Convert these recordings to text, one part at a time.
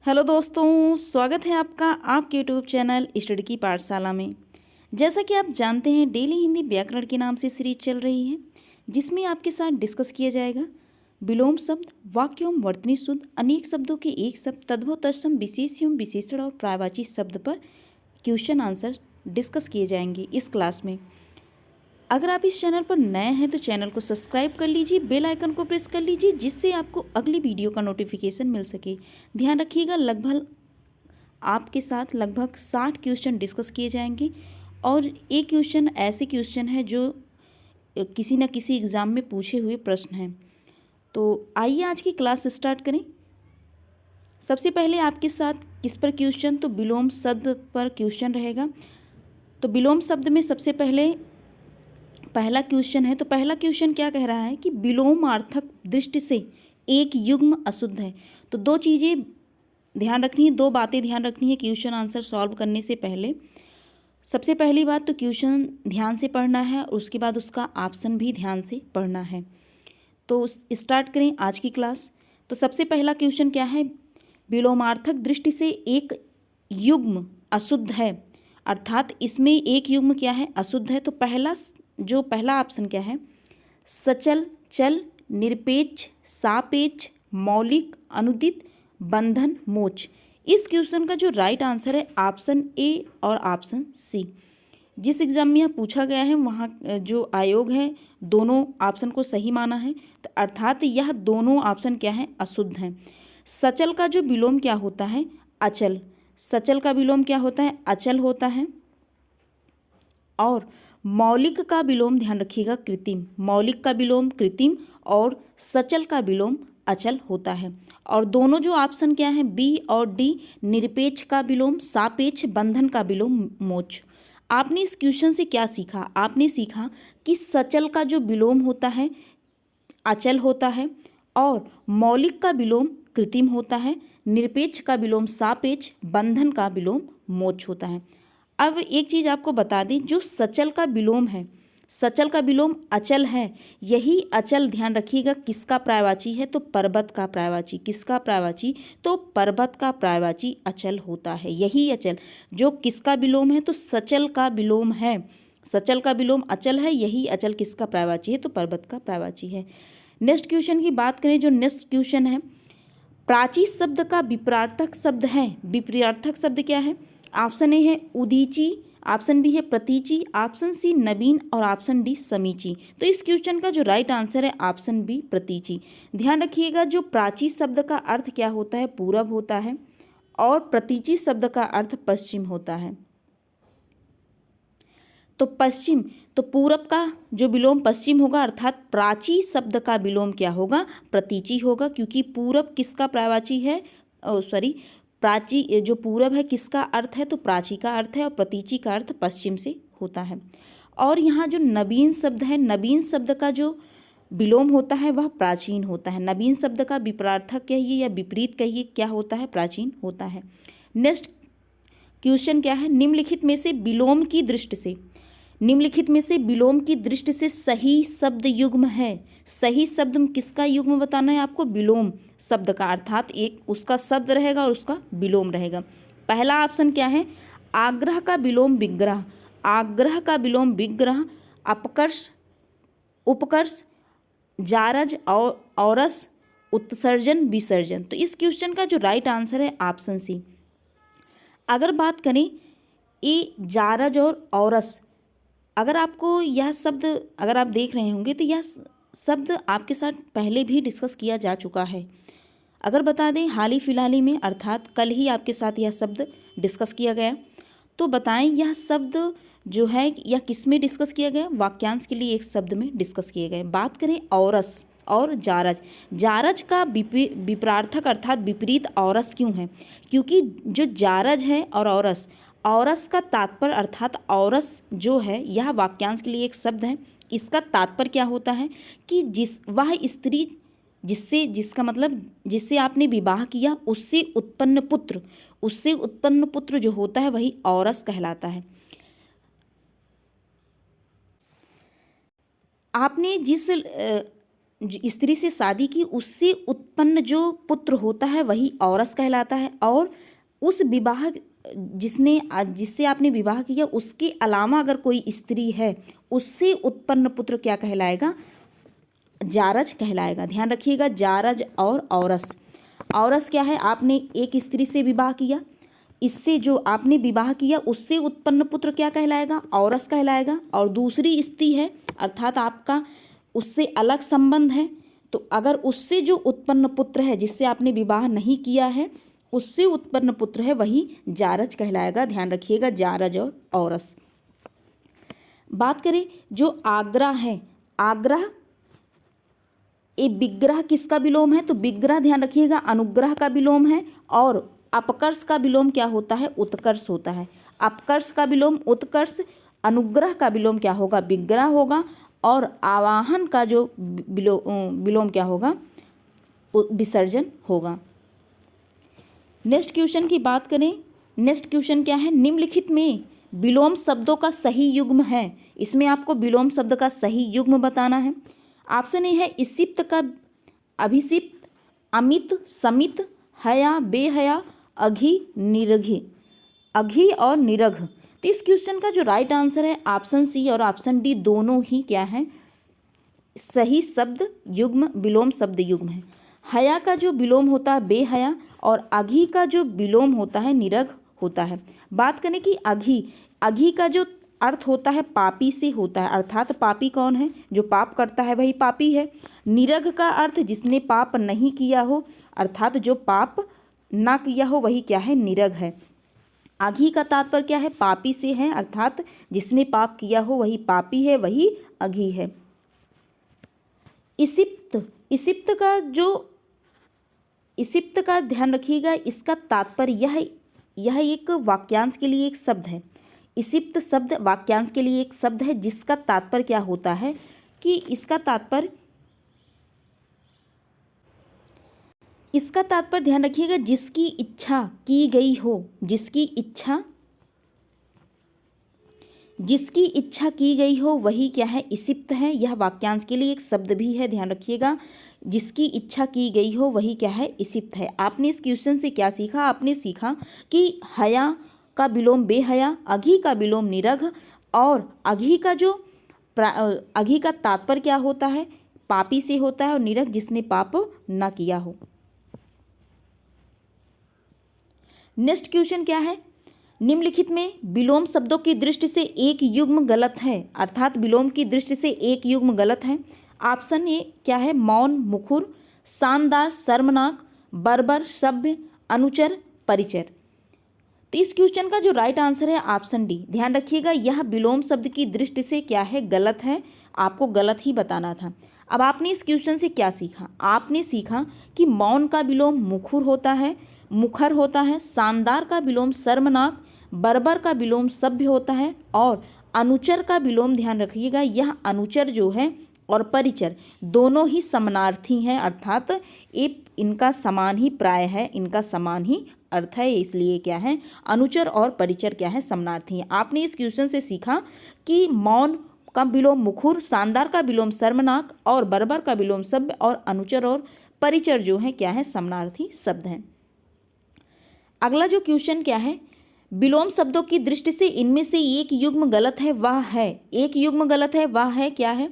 Hello दोस्तों, स्वागत है आपका आपके यूट्यूब चैनल स्टडी की पाठशाला में। जैसा कि आप जानते हैं, डेली हिंदी व्याकरण के नाम से सीरीज चल रही है, जिसमें आपके साथ डिस्कस किया जाएगा विलोम शब्द, वाक्य एवं वर्तनी शुद्ध, अनेक शब्दों के एक शब्द, तद्भव तत्सम, विशेष एवं विशेषण और पर्यायवाची शब्द पर क्वेश्चन आंसर डिस्कस किए जाएंगे इस क्लास में। अगर आप इस चैनल पर नए हैं तो चैनल को सब्सक्राइब कर लीजिए, बेल आइकन को प्रेस कर लीजिए, जिससे आपको अगली वीडियो का नोटिफिकेशन मिल सके। ध्यान रखिएगा, आपके साथ लगभग 60 क्वेश्चन डिस्कस किए जाएंगे और एक क्वेश्चन ऐसे क्वेश्चन है जो किसी न किसी एग्ज़ाम में पूछे हुए प्रश्न हैं। तो आइए आज की क्लास स्टार्ट करें। सबसे पहले आपके साथ किस पर क्वेश्चन, तो विलोम शब्द पर क्वेश्चन रहेगा। तो विलोम शब्द में सबसे पहला क्वेश्चन है। तो पहला क्वेश्चन क्या कह रहा है कि विलोमार्थक दृष्टि से एक युग्म अशुद्ध है। तो दो चीज़ें ध्यान रखनी है, दो बातें ध्यान रखनी है क्वेश्चन आंसर सॉल्व करने से पहले। सबसे पहली बात तो क्वेश्चन ध्यान से पढ़ना है और उसके बाद उसका ऑप्शन भी ध्यान से पढ़ना है। तो स्टार्ट करें आज की क्लास। तो सबसे पहला क्वेश्चन क्या है, विलोमार्थक दृष्टि से एक युग्म अशुद्ध है, अर्थात इसमें एक युग्म क्या है, अशुद्ध है। तो पहला ऑप्शन क्या है, सचल, चल, निरपेक्ष, सापेक्ष, मौलिक, अनुदित, बंधन, मोच। इस क्वेश्चन का जो राइट आंसर है ऑप्शन ए और ऑप्शन सी। जिस एग्ज़ाम में यह पूछा गया है वहाँ जो आयोग है दोनों ऑप्शन को सही माना है, तो अर्थात यह दोनों ऑप्शन क्या है, अशुद्ध हैं। सचल का जो विलोम क्या होता है, अचल। सचल का विलोम क्या होता है, अचल होता है। और मौलिक का विलोम ध्यान रखिएगा, कृत्रिम। मौलिक का विलोम कृत्रिम और सचल का विलोम अचल होता है। और दोनों जो ऑप्शन क्या है, बी और डी, निरपेक्ष का विलोम सापेक्ष, बंधन का विलोम मोच। आपने इस क्वेश्चन से क्या सीखा, आपने सीखा कि सचल का जो विलोम होता है अचल होता है और मौलिक का विलोम कृत्रिम होता है, निरपेक्ष का विलोम सापेक्ष, बंधन का विलोम मोच होता है। अब एक चीज़ आपको बता दें, जो सचल का विलोम है, सचल का विलोम अचल है, यही अचल ध्यान रखिएगा किसका पर्यायवाची है, तो पर्वत का पर्यायवाची। किसका पर्यायवाची, तो पर्वत का पर्यायवाची अचल होता है। यही अचल जो किसका विलोम है, तो सचल का विलोम है। सचल का विलोम अचल है, यही अचल किसका पर्यायवाची है, तो पर्वत का पर्यायवाची है। नेक्स्ट क्वेश्चन की बात करें, जो नेक्स्ट क्वेश्चन है, प्राची शब्द का विपरीतार्थक शब्द है। विपरीतार्थक शब्द क्या है, ऑप्शन ए है उदीची, ऑप्शन बी है प्रतीची, ऑप्शन सी नवीन और ऑप्शन डी समीची। तो इस क्वेश्चन का जो राइट आंसर है ऑप्शन बी प्रतीची। ध्यान रखिएगा, जो प्राची शब्द का अर्थ क्या होता है, पूरब होता है और प्रतीची शब्द का अर्थ पश्चिम होता है। तो पश्चिम, तो पूरब का जो विलोम पश्चिम होगा, अर्थात प्राची शब्द का विलोम क्या होगा, प्रतीची होगा, क्योंकि पूरब किसका पर्यायवाची है, प्राची जो पूरब है किसका अर्थ है, तो प्राची का अर्थ है और प्रतीची का अर्थ पश्चिम से होता है। और यहाँ जो नवीन शब्द है, नवीन शब्द का जो विलोम होता है वह प्राचीन होता है। नवीन शब्द का विपरीतार्थक कहिए या विपरीत कहिए, क्या होता है, प्राचीन होता है। नेक्स्ट क्वेश्चन क्या है, निम्नलिखित में से विलोम की दृष्टि से, निम्नलिखित में से विलोम की दृष्टि से सही शब्द युग्म है। सही शब्द किसका युग्म बताना है आपको, विलोम शब्द का, अर्थात एक उसका शब्द रहेगा और उसका विलोम रहेगा। पहला ऑप्शन क्या है, आग्रह का विलोम विग्रह। आग्रह का विलोम विग्रह, अपकर्ष, उपकर्ष, जारज और औरस, उत्सर्जन, विसर्जन। तो इस क्वेश्चन का जो राइट आंसर है ऑप्शन सी। अगर बात करें ये जारज और औरस, अगर आपको यह शब्द अगर आप देख रहे होंगे तो यह शब्द आपके साथ पहले भी डिस्कस किया जा चुका है। अगर बता दें हाल ही फिलहाल ही में, अर्थात कल ही आपके साथ यह शब्द डिस्कस किया गया, तो बताएं यह शब्द जो है यह किस में डिस्कस किया गया, वाक्यांश के लिए एक शब्द में डिस्कस किए गए। बात करें औरस और जारज, जारज का विपरीतार्थक अर्थात विपरीत औरस क्यों है, क्योंकि जो जारज है और औरस, औरस का तात्पर्य अर्थात औरस जो है यह वाक्यांश के लिए एक शब्द है। इसका तात्पर्य क्या होता है कि वह स्त्री जिसका मतलब जिससे आपने विवाह किया उससे उत्पन्न पुत्र, उससे उत्पन्न पुत्र जो होता है वही औरस कहलाता है। आपने जिस स्त्री से शादी की उससे उत्पन्न जो पुत्र होता है वही औरस कहलाता है। और उस विवाह जिससे आपने विवाह किया उसके अलावा अगर कोई स्त्री है उससे उत्पन्न पुत्र क्या कहलाएगा? जारज कहलाएगा। ध्यान रखिएगा, जारज और औरस। औरस क्या है? आपने एक स्त्री से विवाह किया, इससे जो आपने विवाह किया उससे उत्पन्न पुत्र क्या कहलाएगा? औरस कहलाएगा। और दूसरी स्त्री है अर्थात आपका उससे अलग संबंध है, तो अगर उससे जो उत्पन्न पुत्र है जिससे आपने विवाह नहीं किया है उससे उत्पन्न पुत्र है वही जारज कहलाएगा। ध्यान रखिएगा, जारज और औरस। बात करें जो आग्रह है, आग्रह ये विग्रह किसका विलोम है? तो विग्रह ध्यान रखिएगा अनुग्रह का विलोम है। और अपकर्ष का विलोम क्या होता है? उत्कर्ष होता है। अपकर्ष का विलोम उत्कर्ष, अनुग्रह का विलोम क्या होगा? विग्रह होगा। और आवाहन का जो विलोम क्या होगा? विसर्जन होगा। नेक्स्ट क्वेश्चन की बात करें, नेक्स्ट क्वेश्चन क्या है? निम्नलिखित में विलोम शब्दों का सही युग्म है। इसमें आपको विलोम शब्द का सही युग्म बताना है। ऑप्शन ए है इसिप्त का अभिसिप्त, अमित, समित, हया, बेहया, अघि, निरघि, अघि और निरघ। तो इस क्वेश्चन का जो राइट आंसर है ऑप्शन सी और ऑप्शन डी दोनों ही क्या है? सही शब्द युग्म, विलोम शब्द युग्म है। हया का जो विलोम होता है बेहया और अघि का जो विलोम होता है निरघ होता है। बात करें कि अघि, अघि का जो अर्थ होता है पापी से होता है, अर्थात पापी कौन है? जो पाप करता है वही पापी है। निरघ का अर्थ जिसने पाप नहीं किया हो, अर्थात जो पाप ना किया हो वही क्या है? निरघ है। अघि का तात्पर्य क्या है? पापी से है, अर्थात जिसने पाप किया हो वही पापी है, वही अघि है। इसिप्त, इसिप्त का ध्यान रखिएगा, इसका तात्पर्य यह एक वाक्यांश के लिए एक शब्द है। इसिप्त शब्द वाक्यांश के लिए एक शब्द है जिसका तात्पर्य क्या होता है कि इसका तात्पर्य ध्यान रखिएगा जिसकी इच्छा की गई हो, जिसकी इच्छा की गई हो वही क्या है? इसिप्त है। यह वाक्यांश के लिए एक शब्द भी है, ध्यान रखिएगा। जिसकी इच्छा की गई हो वही क्या है? इसिप्त है। आपने इस क्वेश्चन से क्या सीखा? आपने सीखा कि हया का विलोम बेहया, अघि का विलोम निरघ और अघि का तात्पर्य क्या होता है? पापी से होता है और निरघ जिसने पाप न किया हो। नेक्स्ट क्वेश्चन क्या है? निम्नलिखित में विलोम शब्दों की दृष्टि से एक युग्म गलत है, अर्थात विलोम की दृष्टि से एक युग्म गलत है। ऑप्शन ए क्या है? मौन, मुखुर, शानदार, शर्मनाक, बर्बर, सभ्य, अनुचर, परिचर। तो इस क्वेश्चन का जो राइट आंसर है ऑप्शन डी। ध्यान रखिएगा यह विलोम शब्द की दृष्टि से क्या है? गलत है। आपको गलत ही बताना था। अब आपने इस क्वेश्चन से क्या सीखा? आपने सीखा कि मौन का विलोम मुखर होता है, शानदार का विलोम शर्मनाक, बर्बर का विलोम सभ्य होता है और अनुचर का विलोम ध्यान रखिएगा यह अनुचर जो है और परिचर दोनों ही समानार्थी हैं, अर्थात ये इनका समान ही प्राय है, इनका समान ही अर्थ है, इसलिए क्या है? अनुचर और परिचर क्या है? समानार्थी हैं। आपने इस क्वेश्चन से सीखा कि मौन का विलोम मुखर, शानदार का विलोम शर्मनाक और बर्बर का विलोम सभ्य और अनुचर और परिचर जो है क्या है? समानार्थी शब्द हैं। अगला जो क्वेश्चन क्या है? विलोम शब्दों की दृष्टि से इनमें से एक युग्म गलत है, वह है, एक युग्म गलत है, वह है क्या है?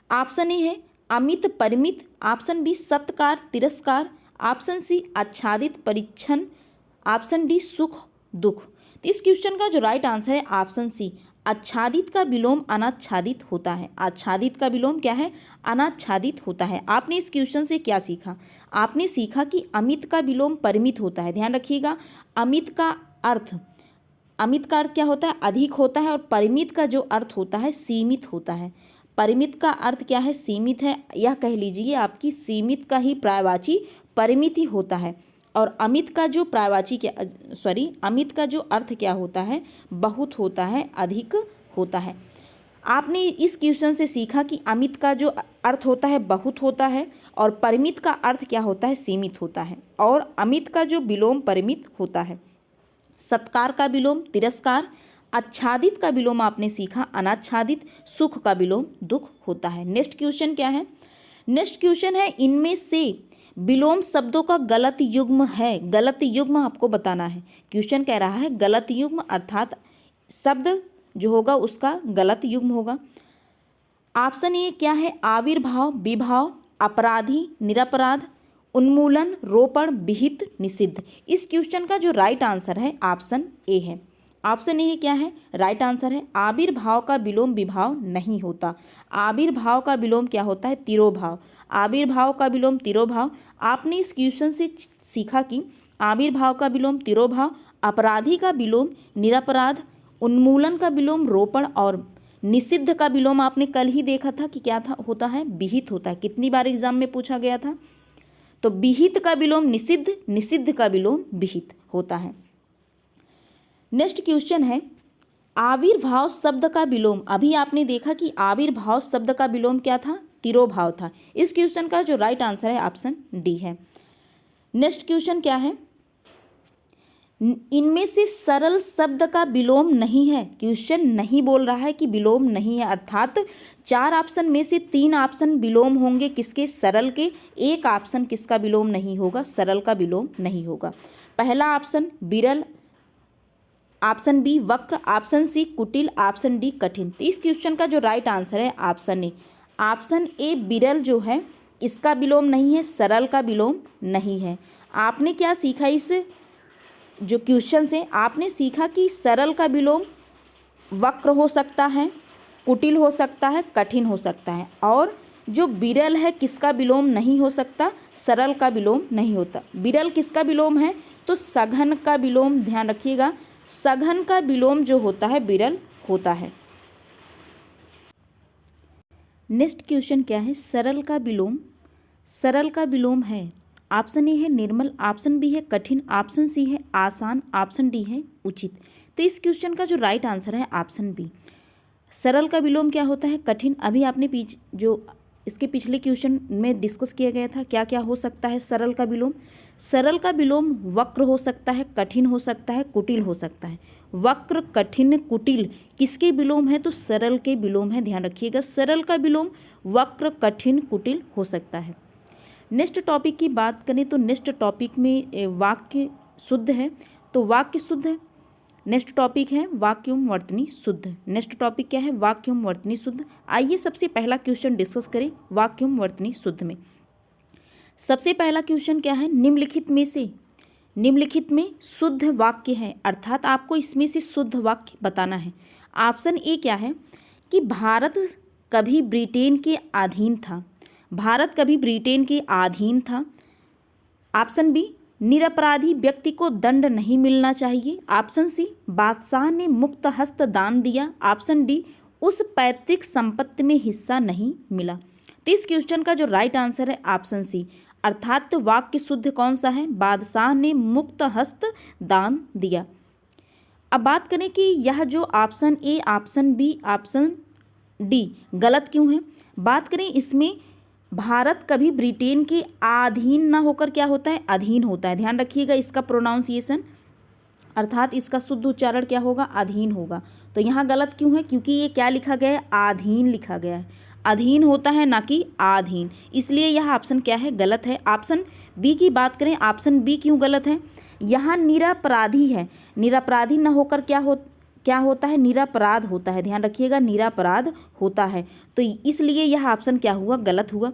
ऑप्शन ए है अमित, परिमित, ऑप्शन बी सत्कार, तिरस्कार, ऑप्शन सी आच्छादित, परिच्छन, ऑप्शन डी सुख, दुख। तो इस क्वेश्चन का जो राइट आंसर है ऑप्शन सी, आच्छादित का विलोम अनाच्छादित होता है। आच्छादित का विलोम क्या है? अनाच्छादित होता है। आपने इस क्वेश्चन से क्या सीखा? आपने सीखा कि अमित का विलोम परिमित होता है। ध्यान रखिएगा अमित का अर्थ क्या होता है? अधिक होता है। और परिमित का जो अर्थ होता है सीमित होता है। परिमित का अर्थ क्या है? सीमित है। यह कह लीजिए आपकी सीमित का ही पर्यायवाची परिमित ही होता है। और अमित का जो अमित का जो अर्थ क्या होता है? बहुत होता है, अधिक होता है। आपने इस क्वेश्चन से सीखा कि अमित का जो अर्थ होता है बहुत होता है और परिमित का अर्थ क्या होता है? सीमित होता है। और अमित का जो विलोम परिमित होता है। सत्कार का विलोम तिरस्कार, आच्छादित का विलोम आपने सीखा अनाच्छादित, सुख का विलोम दुख होता है। नेक्स्ट क्वेश्चन क्या है? नेक्स्ट क्वेश्चन है, इनमें से विलोम शब्दों का गलत युग्म है। गलत युग्म आपको बताना है। क्वेश्चन कह रहा है गलत युग्म, अर्थात शब्द जो होगा उसका गलत युग्म होगा। ऑप्शन ए क्या है, आविर्भाव, विभाव, अपराधी, निरपराध, उन्मूलन, रोपण, विहित, निषिद्ध। इस क्वेश्चन का जो राइट आंसर है ऑप्शन ए है। ऑप्शन ए क्या है, राइट आंसर है। आविर्भाव का विलोम विभाव नहीं होता। आविर्भाव का विलोम क्या होता है, तिरोभाव। आविर्भाव का विलोम तिरोभाव। आपने इस क्वेश्चन से सीखा कि आविर्भाव का विलोम तिरोभाव, अपराधी का विलोम निरपराध, उन्मूलन का विलोम रोपण और निषिद्ध का विलोम आपने कल ही देखा था कि क्या था, होता है, विहित होता है। कितनी बार एग्जाम में पूछा गया था, तो विहित का विलोम निषिद्ध, निषिद्ध का विलोम विहित होता है। नेक्स्ट क्वेश्चन है, आविर्भाव शब्द का विलोम। अभी आपने देखा कि आविर्भाव शब्द का विलोम क्या था, तिरोभाव था। इस क्वेश्चन का जो राइट आंसर है ऑप्शन डी है। नेक्स्ट क्वेश्चन क्या है, इनमें से सरल शब्द का विलोम नहीं है। क्वेश्चन नहीं बोल रहा है कि विलोम नहीं है, अर्थात 4 ऑप्शन में से 3 ऑप्शन विलोम होंगे किसके, सरल के। एक ऑप्शन किसका विलोम नहीं होगा, सरल का विलोम नहीं होगा। पहला ऑप्शन विरल, ऑप्शन बी वक्र, ऑप्शन सी कुटिल, ऑप्शन डी कठिन। तो इस क्वेश्चन का जो राइट आंसर है ऑप्शन ए। ऑप्शन ए विरल जो है इसका विलोम नहीं है, सरल का विलोम नहीं है। आपने क्या सीखा इस जो क्वेश्चन से, आपने सीखा कि सरल का विलोम वक्र हो सकता है, कुटिल हो सकता है, कठिन हो सकता है, और जो विरल है किसका विलोम नहीं हो सकता, सरल का विलोम नहीं होता। विरल किसका विलोम है, तो सघन का विलोम, ध्यान रखिएगा, सघन का विलोम जो होता है विरल होता है। नेक्स्ट क्वेश्चन क्या है, सरल का विलोम, सरल का विलोम है ऑप्शन ए है निर्मल, ऑप्शन बी है कठिन, ऑप्शन सी है आसान, ऑप्शन डी है उचित। तो इस क्वेश्चन का जो राइट आंसर है ऑप्शन बी। सरल का विलोम क्या होता है, कठिन। अभी आपने जो इसके पिछले क्वेश्चन में डिस्कस किया गया था क्या क्या हो सकता है सरल का विलोम। सरल का विलोम वक्र हो सकता है, कठिन हो सकता है, कुटिल हो सकता है। वक्र, कठिन, कुटिल किसके विलोम है, तो सरल के विलोम है। ध्यान रखिएगा, सरल का विलोम वक्र, कठिन, कुटिल हो सकता है। नेक्स्ट टॉपिक की बात करें तो नेक्स्ट टॉपिक में वाक्य शुद्ध है, तो वाक्य शुद्ध है। नेक्स्ट टॉपिक है वाक्यम वर्तनी शुद्ध। नेक्स्ट टॉपिक क्या है, वाक्यम वर्तनी शुद्ध। आइए सबसे पहला क्वेश्चन डिस्कस करें वाक्यम वर्तनी शुद्ध में। सबसे पहला क्वेश्चन क्या है, निम्नलिखित में से, निम्नलिखित में शुद्ध वाक्य है, अर्थात आपको इसमें से शुद्ध वाक्य बताना है। ऑप्शन ए क्या है कि भारत कभी ब्रिटेन के अधीन था। भारत कभी ब्रिटेन के अधीन था। ऑप्शन बी निरपराधी व्यक्ति को दंड नहीं मिलना चाहिए। ऑप्शन सी बादशाह ने मुक्त हस्त दान दिया। ऑप्शन डी उस पैतृक संपत्ति में हिस्सा नहीं मिला। तो इस क्वेश्चन का जो राइट आंसर है ऑप्शन सी, अर्थात वाक्य शुद्ध कौन सा है, बादशाह ने मुक्त हस्त दान दिया। अब बात करें कि यह जो option A, option B, option D गलत क्यों है। बात करें इसमें भारत कभी ब्रिटेन के अधीन ना होकर क्या होता है, अधीन होता है। ध्यान रखिएगा इसका प्रोनाउंसिएशन, अर्थात इसका शुद्ध उच्चारण क्या होगा, अधीन होगा। तो यहाँ गलत क्यों है, क्योंकि ये क्या लिखा गया है, अधीन लिखा गया है। अधीन होता है ना कि अधीन, इसलिए यह ऑप्शन क्या है, गलत है। ऑप्शन बी की बात करें, ऑप्शन बी क्यों गलत है, यहाँ निरपराधी है। निरपराधी ना होकर क्या होता है, निरपराध होता है। ध्यान रखिएगा, निरपराध होता है, तो इसलिए यह ऑप्शन क्या हुआ, गलत हुआ।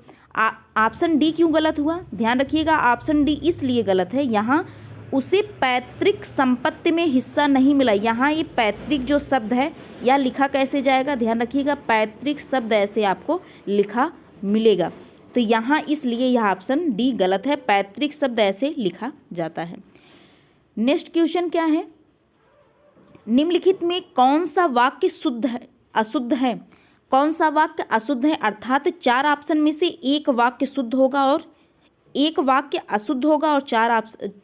ऑप्शन डी क्यों गलत हुआ, ध्यान रखिएगा, ऑप्शन डी इसलिए गलत है, यहाँ उसे पैतृक संपत्ति में हिस्सा नहीं मिला। यहाँ ये पैतृक जो शब्द है यह लिखा कैसे जाएगा, ध्यान रखिएगा, पैतृक शब्द ऐसे आपको लिखा मिलेगा। तो यहाँ इसलिए यह ऑप्शन डी गलत है, पैतृक शब्द ऐसे लिखा जाता है। नेक्स्ट क्वेश्चन क्या है, निम्नलिखित में कौन सा वाक्य शुद्ध है, अशुद्ध है। कौन सा वाक्य अशुद्ध है, अर्थात 4 ऑप्शन में से एक वाक्य शुद्ध होगा और एक वाक्य अशुद्ध होगा और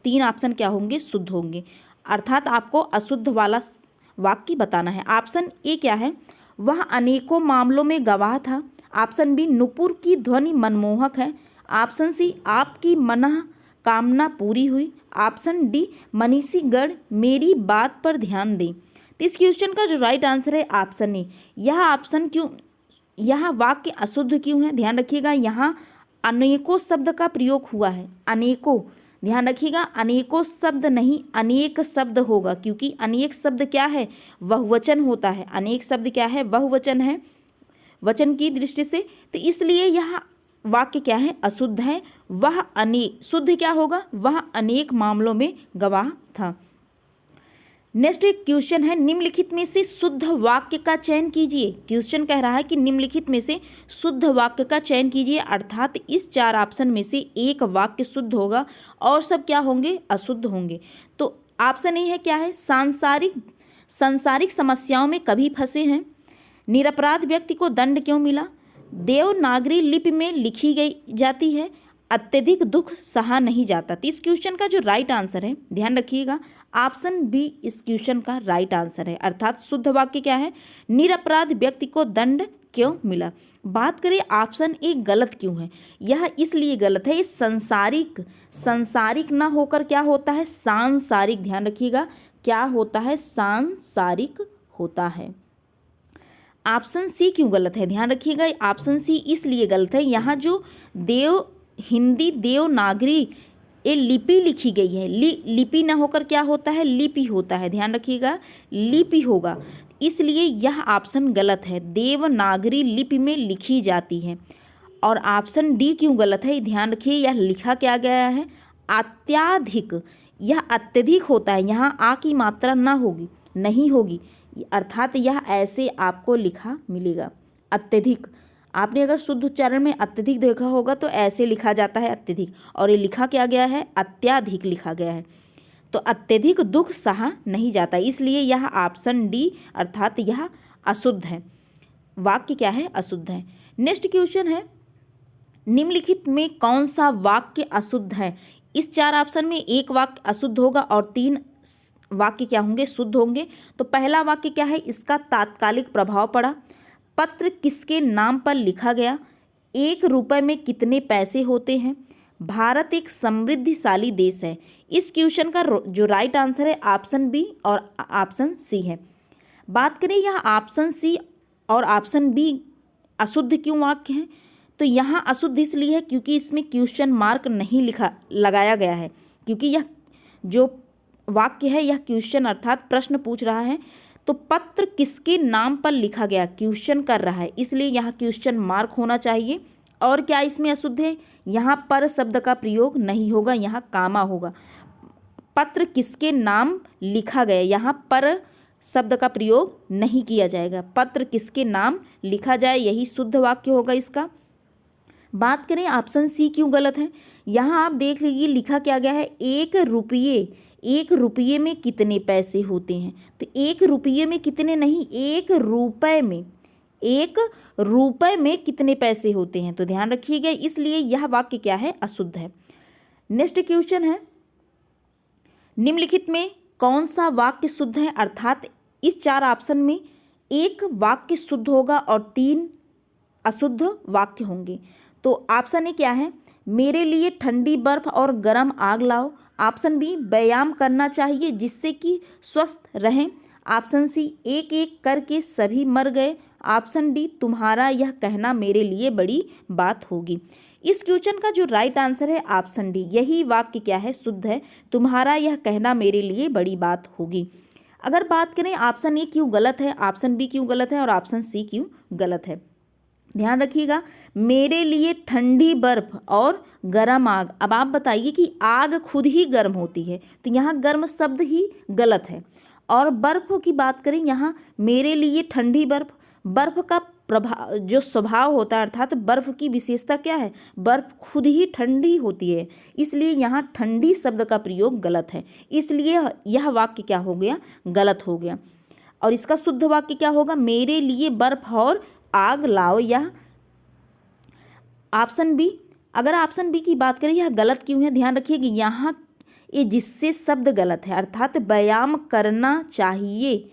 3 ऑप्शन क्या होंगे, शुद्ध होंगे। अर्थात आपको अशुद्ध वाला वाक्य बताना है। ऑप्शन ए क्या है, वह अनेकों मामलों में गवाह था। ऑप्शन बी नुपुर की ध्वनि मनमोहक है। ऑप्शन सी आपकी मनः कामना पूरी हुई। ऑप्शन डी मनीषी गढ़ मेरी बात पर ध्यान दें। तो इस क्वेश्चन का जो राइट आंसर है ऑप्शन ए। यह ऑप्शन क्यों, यह वाक्य अशुद्ध क्यों है, ध्यान रखिएगा, यहाँ अनेकों शब्द का प्रयोग हुआ है। अनेकों, ध्यान रखिएगा, अनेकों शब्द नहीं अनेक शब्द होगा, क्योंकि अनेक शब्द क्या है, बहुवचन होता है। अनेक शब्द क्या है, बहुवचन है वचन की दृष्टि से, तो इसलिए यह वाक्य क्या है, अशुद्ध है। वह अनेक, शुद्ध क्या होगा, वह अनेक मामलों में गवाह था। नेक्स्ट एक क्वेश्चन है, निम्नलिखित में से शुद्ध वाक्य का चयन कीजिए। क्वेश्चन कह रहा है कि निम्नलिखित में से शुद्ध वाक्य का चयन कीजिए, अर्थात इस 4 ऑप्शन में से एक वाक्य शुद्ध होगा और सब क्या होंगे, अशुद्ध होंगे। तो ऑप्शन ए है क्या है, सांसारिक समस्याओं में कभी फंसे हैं, निरपराध व्यक्ति को दंड क्यों मिला, देवनागरी लिपि में लिखी गई जाती है, अत्यधिक दुख सहा नहीं जाता। तो इस क्वेश्चन का जो राइट आंसर है, ध्यान रखिएगा, ऑप्शन बी इस क्वेश्चन का राइट आंसर है। अर्थात शुद्ध वाक्य क्या है, निरपराध व्यक्ति को दंड क्यों मिला। बात करें ऑप्शन ए गलत क्यों है, यह इसलिए गलत है, ये संसारिक ना होकर क्या होता है, सांसारिक। ध्यान रखिएगा, क्या होता है, सांसारिक होता है। ऑप्शन सी क्यों गलत है, ध्यान रखिएगा, ऑप्शन सी इसलिए गलत है, यहाँ जो हिंदी देवनागरी ये लिपि लिखी गई है, लिपि ना होकर क्या होता है, लिपि होता है। ध्यान रखिएगा, लिपि होगा, इसलिए यह ऑप्शन गलत है, देवनागरी लिपि में लिखी जाती है। और ऑप्शन डी क्यों गलत है, ध्यान रखिए, यह लिखा क्या गया है, अत्याधिक, यह अत्यधिक होता है, यहाँ आ की मात्रा ना होगी, नहीं होगी, अर्थात यह ऐसे आपको लिखा मिलेगा, अत्यधिक। आपने अगर शुद्ध उच्चारण में अत्यधिक देखा होगा तो ऐसे लिखा जाता है, अत्यधिक, और ये लिखा क्या गया है, अत्याधिक लिखा गया है। तो अत्यधिक दुख सहा नहीं जाता, इसलिए यह ऑप्शन डी अर्थात यह अशुद्ध है, वाक्य क्या है, अशुद्ध है। नेक्स्ट क्वेश्चन है, निम्नलिखित में कौन सा वाक्य अशुद्ध है। इस 4 ऑप्शन में एक वाक्य अशुद्ध होगा और 3 वाक्य क्या होंगे, शुद्ध होंगे। तो पहला वाक्य क्या है, इसका तात्कालिक प्रभाव पड़ा, पत्र किसके नाम पर लिखा गया, 1 रुपये में कितने पैसे होते हैं, भारत एक समृद्धिशाली देश है। इस क्वेश्चन का जो राइट आंसर है ऑप्शन बी और ऑप्शन सी है। बात करें यह ऑप्शन सी और ऑप्शन बी अशुद्ध क्यों वाक्य हैं, तो यहाँ अशुद्ध इसलिए है क्योंकि इसमें क्वेश्चन मार्क नहीं लगाया गया है, क्योंकि यह जो वाक्य है यह क्वेश्चन अर्थात प्रश्न पूछ रहा है। तो पत्र किसके नाम पर लिखा गया, क्वेश्चन कर रहा है, इसलिए यहाँ क्वेश्चन मार्क होना चाहिए। और क्या इसमें अशुद्ध है, यहाँ पर शब्द का प्रयोग नहीं होगा, यहाँ कामा होगा। पत्र किसके नाम लिखा गया, यहाँ पर शब्द का प्रयोग नहीं किया जाएगा, पत्र किसके नाम लिखा जाए, यही शुद्ध वाक्य होगा इसका। बात करें ऑप्शन सी क्यों गलत है, यहाँ आप देख लीजिए लिखा क्या गया है, 1 रुपये में कितने पैसे होते हैं। तो 1 रुपये में कितने नहीं, 1 रुपये में कितने पैसे होते हैं। तो ध्यान रखिएगा, इसलिए यह वाक्य क्या है, अशुद्ध है। नेक्स्ट क्वेश्चन है, निम्नलिखित में कौन सा वाक्य शुद्ध है, अर्थात इस 4 ऑप्शन में एक वाक्य शुद्ध होगा और 3 अशुद्ध वाक्य होंगे। तो ऑप्शन ए क्या है, मेरे लिए ठंडी बर्फ और गर्म आग लाओ। ऑप्शन बी, व्यायाम करना चाहिए जिससे कि स्वस्थ रहें। ऑप्शन सी, एक एक करके सभी मर गए। ऑप्शन डी, तुम्हारा यह कहना मेरे लिए बड़ी बात होगी। इस क्वेश्चन का जो राइट आंसर है ऑप्शन डी, यही वाक्य क्या है, शुद्ध है, तुम्हारा यह कहना मेरे लिए बड़ी बात होगी। अगर बात करें ऑप्शन ए क्यों गलत है, ऑप्शन बी क्यों गलत है और ऑप्शन सी क्यों गलत है, ध्यान रखिएगा। मेरे लिए ठंडी बर्फ और गर्म आग, अब आप बताइए कि आग खुद ही गर्म होती है, तो यहाँ गर्म शब्द ही गलत है। और बर्फ की बात करें, यहाँ मेरे लिए ठंडी बर्फ का प्रभाव जो स्वभाव होता है, अर्थात बर्फ की विशेषता क्या है, बर्फ खुद ही ठंडी होती है, इसलिए यहाँ ठंडी शब्द का प्रयोग गलत है, इसलिए यह वाक्य क्या हो गया, गलत हो गया। और इसका शुद्ध वाक्य क्या होगा, मेरे लिए बर्फ और आग लाओ, यह ऑप्शन बी। अगर ऑप्शन बी की बात करें, यह गलत क्यों है, ध्यान रखिए कि यहाँ ये जिससे शब्द गलत है, अर्थात व्यायाम करना चाहिए,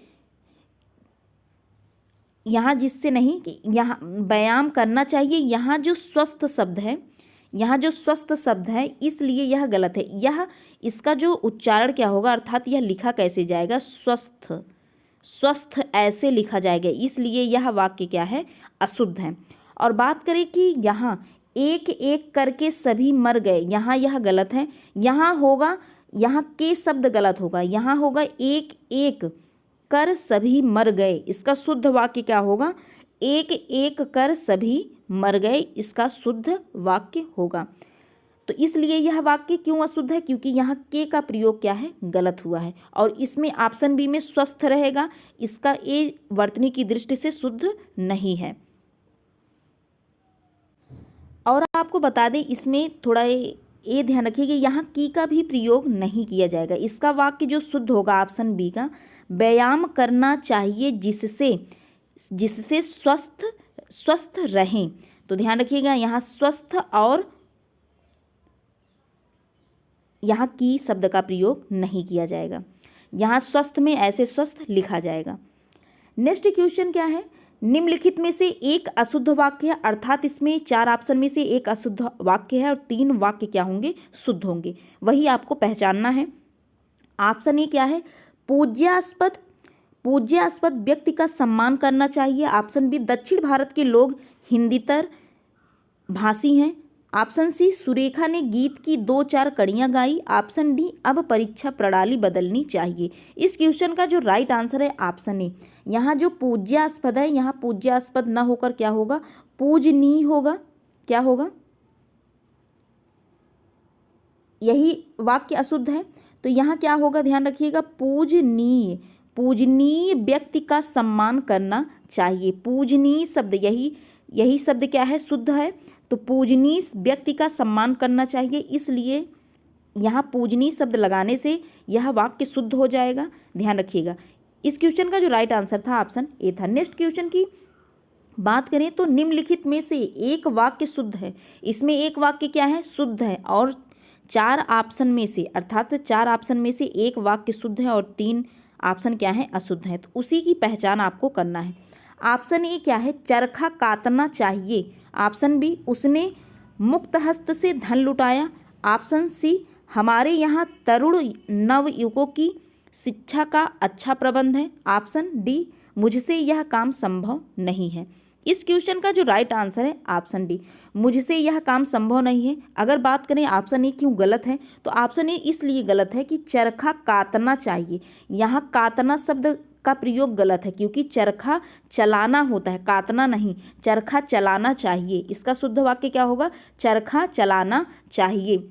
यहाँ जिससे नहीं कि यहाँ व्यायाम करना चाहिए, यहाँ जो स्वस्थ शब्द है, यहाँ जो स्वस्थ शब्द है, इसलिए यह गलत है। यह इसका जो उच्चारण क्या होगा, अर्थात यह लिखा कैसे जाएगा, स्वस्थ ऐसे लिखा जाएगा, इसलिए यह वाक्य क्या है, अशुद्ध है। और बात करें कि यहाँ एक एक करके सभी मर गए, यहाँ यह गलत है। यहाँ होगा, यहाँ के शब्द गलत होगा, यहाँ होगा एक एक कर सभी मर गए। इसका शुद्ध वाक्य क्या होगा? एक एक कर सभी मर गए, इसका शुद्ध वाक्य होगा। तो इसलिए यह वाक्य क्यों अशुद्ध है? क्योंकि यहाँ के का प्रयोग क्या है? गलत हुआ है। और इसमें ऑप्शन बी में स्वस्थ रहेगा, इसका ए वर्तनी की दृष्टि से शुद्ध नहीं है। और आपको बता दें, इसमें थोड़ा ये ध्यान रखिए कि यहाँ की का भी प्रयोग नहीं किया जाएगा। इसका वाक्य जो शुद्ध होगा ऑप्शन बी का, व्यायाम करना चाहिए जिससे जिससे स्वस्थ रहें। तो ध्यान रखिएगा, यहाँ स्वस्थ और यहाँ की शब्द का प्रयोग नहीं किया जाएगा। यहाँ स्वस्थ में ऐसे स्वस्थ लिखा जाएगा। नेक्स्ट क्वेश्चन क्या है? निम्नलिखित में से एक अशुद्ध वाक्य है, अर्थात इसमें 4 ऑप्शन में से एक अशुद्ध वाक्य है और 3 वाक्य क्या होंगे? शुद्ध होंगे। वही आपको पहचानना है। ऑप्शन ए क्या है? पूज्यास्पद व्यक्ति का सम्मान करना चाहिए। ऑप्शन बी, दक्षिण भारत के लोग हिंदीतर भाषी हैं। ऑप्शन सी, सुरेखा ने गीत की 2-4 कड़ियाँ गाई। ऑप्शन डी, अब परीक्षा प्रणाली बदलनी चाहिए। इस क्वेश्चन का जो राइट आंसर है ऑप्शन ए। यहाँ जो पूज्यास्पद है, यहाँ पूज्यास्पद न होकर क्या होगा? पूजनीय होगा। क्या होगा? यही वाक्य अशुद्ध है, तो यहाँ क्या होगा? ध्यान रखिएगा, पूजनीय व्यक्ति का सम्मान करना चाहिए। पूजनीय शब्द, यही शब्द क्या है? शुद्ध है। तो पूजनीय व्यक्ति का सम्मान करना चाहिए, इसलिए यहाँ पूजनीय शब्द लगाने से यह वाक्य शुद्ध हो जाएगा। ध्यान रखिएगा। इस क्वेश्चन का जो राइट आंसर था ऑप्शन ए था। नेक्स्ट क्वेश्चन की बात करें तो निम्नलिखित में से एक वाक्य शुद्ध है। इसमें एक वाक्य क्या है? शुद्ध है। और 4 ऑप्शन में से, अर्थात 4 ऑप्शन में से एक वाक्य शुद्ध है और 3 ऑप्शन क्या है? अशुद्ध है। तो उसी की पहचान आपको करना है। ऑप्शन ए क्या है? चरखा काटना चाहिए। ऑप्शन बी, उसने मुक्त हस्त से धन लुटाया। ऑप्शन सी, हमारे यहाँ तरुण नवयुवकों की शिक्षा का अच्छा प्रबंध है। ऑप्शन डी, मुझसे यह काम संभव नहीं है। इस क्वेश्चन का जो राइट आंसर है ऑप्शन डी, मुझसे यह काम संभव नहीं है। अगर बात करें ऑप्शन ए क्यों गलत है, तो ऑप्शन ए इसलिए गलत है कि चरखा काटना चाहिए। यहाँ काटना शब्द का प्रयोग गलत है, क्योंकि चरखा चलाना होता है, काटना नहीं। चरखा चलाना चाहिए, इसका शुद्ध वाक्य क्या होगा? चरखा चलाना चाहिए।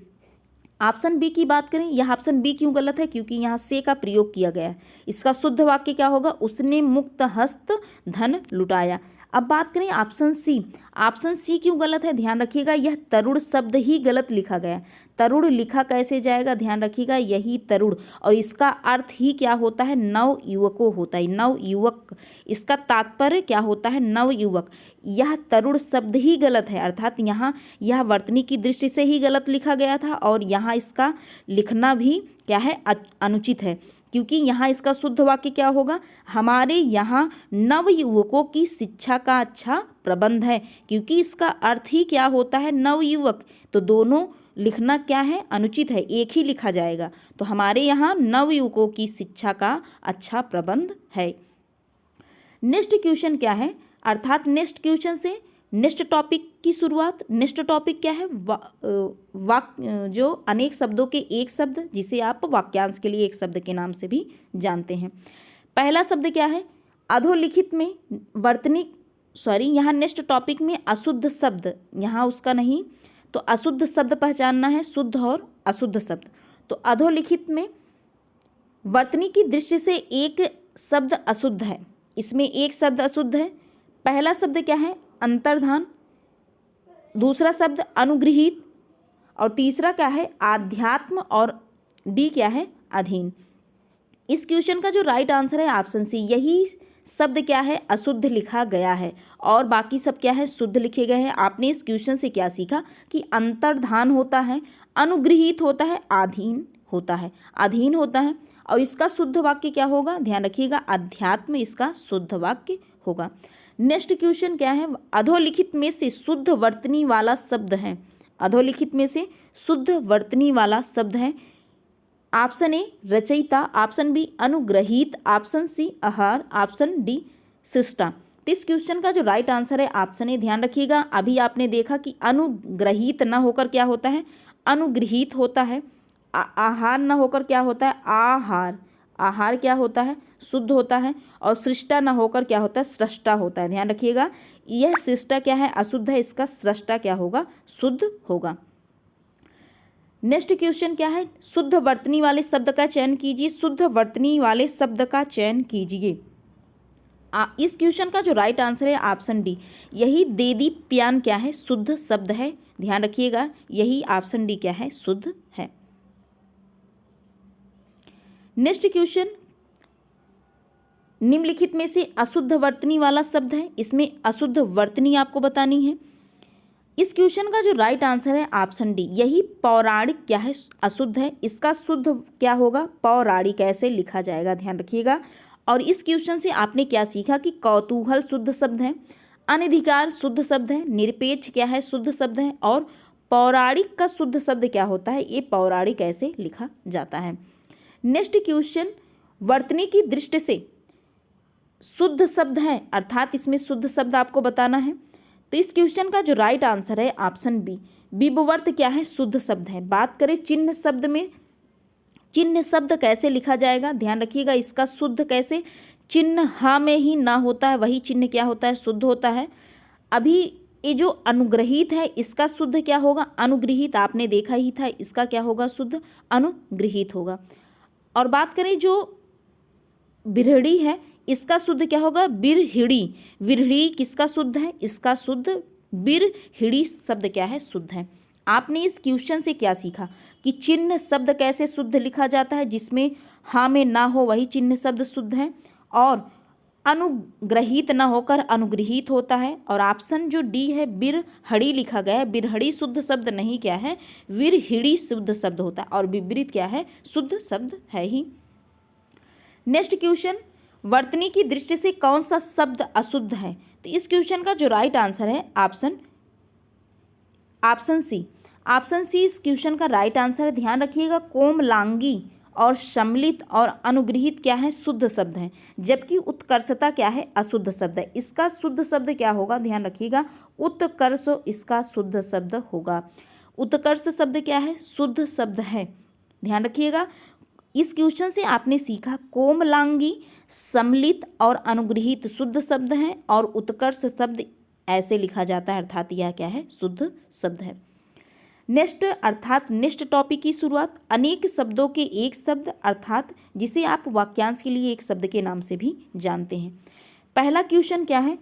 ऑप्शन बी की बात करें, यह ऑप्शन बी क्यों गलत है? क्योंकि यहाँ से का प्रयोग किया गया है। इसका शुद्ध वाक्य क्या होगा? उसने मुक्त हस्त धन लुटाया। अब बात करें ऑप्शन सी। ऑप्शन सी क्यों गलत है? ध्यान रखिएगा, यह तरुण शब्द ही गलत लिखा गया। तरुण लिखा कैसे जाएगा? ध्यान रखिएगा, यही तरुण, और इसका अर्थ ही क्या होता है? नव युवकों होता है, नव युवक। इसका तात्पर्य क्या होता है? नव युवक। यह तरुण शब्द ही गलत है, अर्थात यहाँ यह वर्तनी की दृष्टि से ही गलत लिखा गया था और यहाँ इसका लिखना भी क्या है? अनुचित है, क्योंकि यहाँ इसका शुद्ध वाक्य क्या होगा? हमारे यहाँ नव युवकों की शिक्षा का अच्छा प्रबंध है, क्योंकि इसका अर्थ ही क्या होता है? नव युवक। तो दोनों लिखना क्या है? अनुचित है, एक ही लिखा जाएगा। तो हमारे यहाँ नव युवकों की शिक्षा का अच्छा प्रबंध है। नेक्स्ट क्वेश्चन क्या है? अर्थात नेक्स्ट क्वेश्चन से नेक्स्ट टॉपिक की शुरुआत। नेक्स्ट टॉपिक क्या है? जो अनेक शब्दों के एक शब्द, जिसे आप वाक्यांश के लिए एक शब्द के नाम से भी जानते हैं। पहला शब्द क्या है? अधोलिखित में वर्तनी, यहाँ नेक्स्ट टॉपिक में अशुद्ध शब्द, यहाँ उसका नहीं, तो अशुद्ध शब्द पहचानना है, शुद्ध और अशुद्ध शब्द। तो अधोलिखित में वर्तनी की दृष्टि से एक शब्द अशुद्ध है, इसमें एक शब्द अशुद्ध है। पहला शब्द क्या है? अंतर्धान। दूसरा शब्द अनुगृहीत, और तीसरा क्या है? आध्यात्म, और डी क्या है? अधीन। इस क्वेश्चन का जो राइट आंसर है ऑप्शन सी, यही शब्द क्या है? अशुद्ध लिखा गया है और बाकी सब क्या है? शुद्ध लिखे गए हैं। आपने इस क्वेश्चन से क्या सीखा? कि अंतर्धान होता है, अनुगृहीत होता है, अधीन होता है, और इसका शुद्ध वाक्य क्या होगा? ध्यान रखिएगा, अध्यात्म इसका शुद्ध वाक्य होगा। नेक्स्ट क्वेश्चन क्या है? अधोलिखित में से शुद्ध वर्तनी वाला शब्द है। अधोलिखित में से शुद्ध वर्तनी वाला शब्द है। ऑप्शन ए रचयिता, ऑप्शन बी अनुग्रहीत, ऑप्शन सी आहार, ऑप्शन डी शिष्टा। तो इस क्वेश्चन का जो राइट आंसर है ऑप्शन ए। ध्यान रखिएगा, अभी आपने देखा कि अनुग्रहित न होकर क्या होता है, अनुगृहीत होता है। आहार न होकर क्या होता है, आहार। आहार क्या होता है, शुद्ध होता है। और सृष्टा न होकर क्या होता है, सृष्टा होता है। ध्यान रखिएगा, यह सृष्टा क्या है, अशुद्ध है, इसका सृष्टा क्या होगा, शुद्ध होगा। नेक्स्ट क्वेश्चन क्या है, शुद्ध वर्तनी वाले शब्द का चयन कीजिए। शुद्ध वर्तनी वाले शब्द का चयन कीजिए। इस क्वेश्चन का जो राइट आंसर है ऑप्शन डी, यही देदीप्यान क्या है, शुद्ध शब्द है। ध्यान रखिएगा, यही ऑप्शन डी क्या है, शुद्ध है। नेक्स्ट क्वेश्चन, निम्नलिखित में से अशुद्ध वर्तनी वाला शब्द है, इसमें अशुद्ध वर्तनी आपको बतानी है। इस क्वेश्चन का जो राइट आंसर है ऑप्शन डी, यही पौराणिक क्या है, अशुद्ध है। इसका शुद्ध क्या होगा, पौराणिक ऐसे लिखा जाएगा। ध्यान रखिएगा। और इस क्वेश्चन से आपने क्या सीखा कि कौतूहल शुद्ध शब्द है, अनधिकार शुद्ध शब्द है, निरपेक्ष क्या है, शुद्ध शब्द है, और पौराणिक का शुद्ध शब्द क्या होता है, ये पौराणिक ऐसे लिखा जाता है। नेक्स्ट क्वेश्चन, वर्तनी की दृष्टि से शुद्ध शब्द है, अर्थात इसमें शुद्ध शब्द आपको बताना है। तो इस क्वेश्चन का जो राइट आंसर है ऑप्शन बी, विभवर्त क्या है, शुद्ध शब्द है। बात करें चिन्ह शब्द में, चिन्ह शब्द कैसे लिखा जाएगा, ध्यान रखिएगा, इसका शुद्ध कैसे, चिन्ह हा में ही ना होता है, वही चिन्ह क्या होता है, शुद्ध होता है। अभी ये जो अनुग्रहित है, इसका शुद्ध क्या होगा, अनुगृहित, आपने देखा ही था, इसका क्या होगा, शुद्ध अनुगृहित होगा। और बात करें जो बिरहड़ी है, इसका शुद्ध क्या होगा, बिरहिड़ी। बिरहिड़ी किसका शुद्ध है, इसका शुद्ध बिरहिड़ी शब्द क्या है, शुद्ध है। आपने इस क्वेश्चन से क्या सीखा कि चिन्ह शब्द कैसे शुद्ध लिखा जाता है, जिसमें हाँ में ना हो वही चिन्ह शब्द शुद्ध है, और अनुग्रहित न होकर अनुगृहित होता है। और ऑप्शन जो डी है, बिरहड़ी लिखा गया है, बिरहड़ी शुद्ध शब्द नहीं क्या है, बिरहिड़ी शुद्ध शब्द होता है, और विपरीत क्या है, शुद्ध शब्द है ही। नेक्स्ट क्वेश्चन, वर्तनी की दृष्टि से कौन सा शब्द अशुद्ध है। तो इस क्वेश्चन का जो राइट आंसर है ऑप्शन सी। ऑप्शन सी इस क्वेश्चन का राइट आंसर है। ध्यान रखिएगा, कोमलांगी और सम्मिलित और अनुगृहित क्या है, शुद्ध शब्द है, जबकि उत्कर्षता क्या है, अशुद्ध शब्द है। इसका शुद्ध शब्द क्या होगा, ध्यान रखिएगा, उत्कर्ष इसका शुद्ध शब्द होगा। उत्कर्ष शब्द क्या है, शुद्ध शब्द है। ध्यान रखिएगा, इस क्वेश्चन से आपने सीखा कोमलांगी, सम्मिलित और अनुगृहित शुद्ध शब्द हैं, और उत्कर्ष शब्द ऐसे लिखा जाता है, अर्थात यह क्या है, शुद्ध शब्द है। नेक्स्ट अर्थात नेक्स्ट टॉपिक की शुरुआत, अनेक शब्दों के एक शब्द, अर्थात जिसे आप वाक्यांश के लिए एक शब्द के नाम से भी जानते हैं। पहला क्वेश्चन क्या है,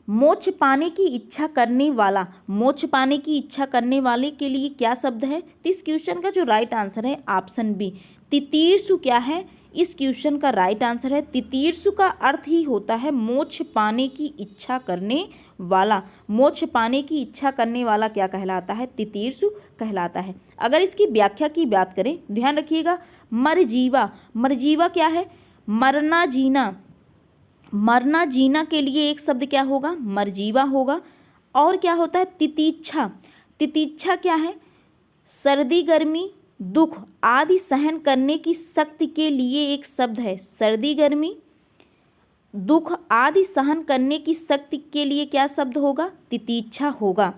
मोक्ष पाने की इच्छा करने वाला, मोक्ष पाने की इच्छा करने वाले के लिए क्या शब्द है। तो इस क्वेश्चन का जो राइट आंसर है ऑप्शन बी, तितीर्षु क्या है, इस क्वेश्चन का राइट आंसर है तितीर्षु का अर्थ ही होता है मोक्ष पाने की इच्छा करने वाला। मोक्ष पाने की इच्छा करने वाला क्या कहलाता है, तितीर्षु कहलाता है। अगर इसकी व्याख्या की बात करें, ध्यान रखिएगा, मरजीवा, मरजीवा क्या है, मरना जीना। मरना जीना के लिए एक शब्द क्या होगा, मरजीवा होगा। और क्या होता है, तितीच्छा। तितीच्छा क्या है, सर्दी गर्मी दुख आदि सहन करने की शक्ति के लिए एक शब्द है। सर्दी गर्मी दुख आदि सहन करने की शक्ति के लिए क्या शब्द होगा, तितीच्छा होगा।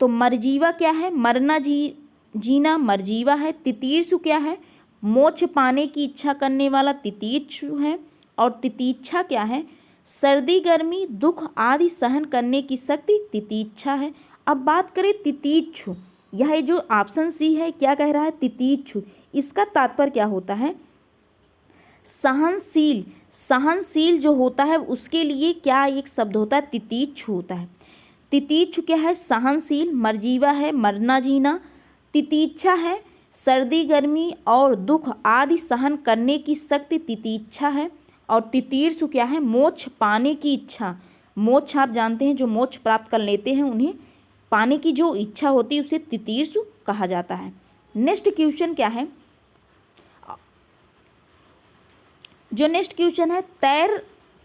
तो मरजीवा क्या है, मरना जीना मरजीवा है। तितीर्षु क्या है, मोक्ष पाने की इच्छा करने वाला तितीर्षु है। और तितीच्छा क्या है, सर्दी गर्मी दुख आदि सहन करने की शक्ति तितीच्छा है। अब बात करें तितीच्छु, यह जो ऑप्शन सी है क्या कह रहा है, तितीच्छु। इसका तात्पर्य क्या होता है, सहनशील। सहनशील जो होता है उसके लिए क्या एक शब्द होता है, तितीच्छु होता है। तितीच्छु क्या है, सहनशील। मरजीवा है मरना जीना। तितीच्छा है सर्दी गर्मी और दुख आदि सहन करने की शक्ति तितीच्छा है। और तितीर्षु क्या है, मोक्ष पाने की इच्छा। मोक्ष आप जानते हैं, जो मोक्ष प्राप्त कर लेते हैं उन्हें पाने की जो इच्छा होती है उसे तितीर्षु कहा जाता है। नेक्स्ट क्वेश्चन क्या है, जो नेक्स्ट क्वेश्चन है,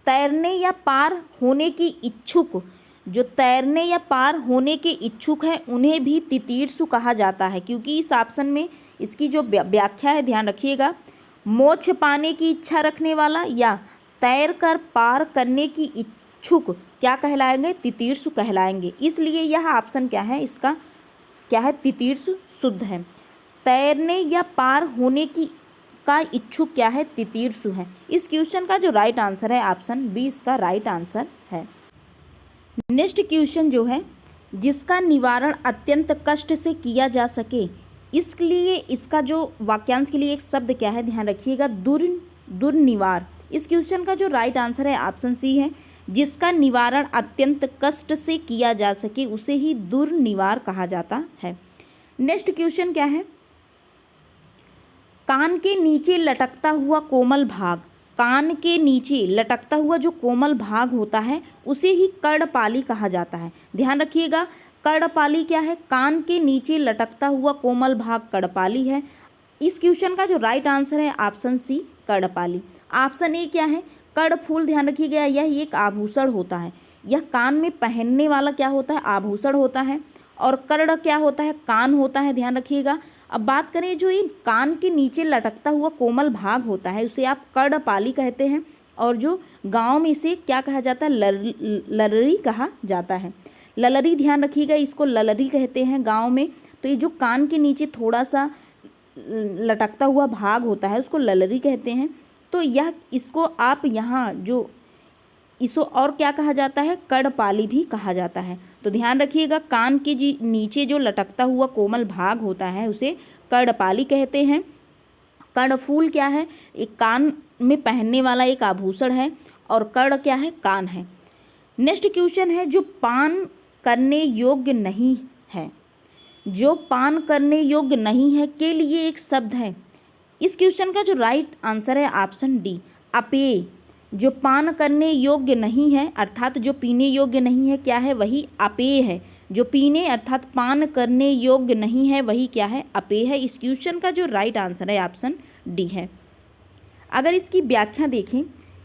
तैरने या पार होने की इच्छुक। जो तैरने या पार होने के इच्छुक हैं उन्हें भी तितीर्षु कहा जाता है, क्योंकि इस ऑप्शन में इसकी जो व्याख्या है ध्यान रखिएगा, मोक्ष पाने की इच्छा रखने वाला या तैर कर पार करने की इच्छुक क्या कहलाएंगे? तितीर्षु कहलाएंगे। इसलिए यह ऑप्शन क्या है, इसका क्या है? तितीर्षु शुद्ध है। तैरने या पार होने की का इच्छुक क्या है? तितीर्षु है। इस क्वेश्चन का जो राइट आंसर है ऑप्शन बी इसका राइट आंसर है। नेक्स्ट क्वेश्चन जो है, जिसका निवारण अत्यंत कष्ट से किया जा सके, इसलिए इसका जो वाक्यांश के लिए एक शब्द क्या है, ध्यान रखिएगा, दुर्निवार। इस क्वेश्चन का जो राइट आंसर है ऑप्शन सी है। जिसका निवारण अत्यंत कष्ट से किया जा सके उसे ही दुर्निवार कहा जाता है। नेक्स्ट क्वेश्चन क्या है, कान के नीचे लटकता हुआ कोमल भाग, कान के नीचे लटकता हुआ जो कोमल भाग होता है उसे ही कर्णपाली कहा जाता है। ध्यान रखिएगा, कर्णपाली क्या है? कान के नीचे लटकता हुआ कोमल भाग कर्णपाली है। इस क्वेश्चन का जो राइट आंसर है ऑप्शन सी कर्णपाली। ऑप्शन ए क्या है? कर्णफूल। ध्यान रखिएगा, यह एक आभूषण होता है। यह कान में पहनने वाला क्या होता है? आभूषण होता है। और कर्ण क्या होता है? कान होता है। ध्यान रखिएगा। अब बात करें, जो ये कान के नीचे लटकता हुआ कोमल भाग होता है उसे आप कर्णपाली कहते हैं, और जो गांव में इसे क्या कहा जाता है? ललरी कहा जाता है। ललरी, ध्यान रखिएगा, इसको ललरी कहते हैं गांव में। तो ये जो कान के नीचे थोड़ा सा लटकता हुआ भाग होता है उसको ललरी कहते हैं। तो यह इसको आप यहाँ जो इसको और क्या कहा जाता है? कर्णपाली भी कहा जाता है। तो ध्यान रखिएगा, कान के नीचे जो लटकता हुआ कोमल भाग होता है उसे कर्णपाली कहते हैं। कर्णफूल क्या है? एक कान में पहनने वाला एक आभूषण है, और कर्ण क्या है? कान है। नेक्स्ट क्वेश्चन है, जो पान करने योग्य नहीं है, जो पान करने योग्य नहीं है के लिए एक शब्द है। इस क्वेश्चन का जो राइट आंसर है ऑप्शन डी अपेय। जो पान करने योग्य नहीं है अर्थात जो पीने योग्य नहीं है क्या है? वही अपेय है। जो पीने अर्थात पान करने योग्य नहीं है वही क्या है? अपेय है। इस क्वेश्चन का जो राइट आंसर है ऑप्शन डी है। अगर इसकी व्याख्या देखें,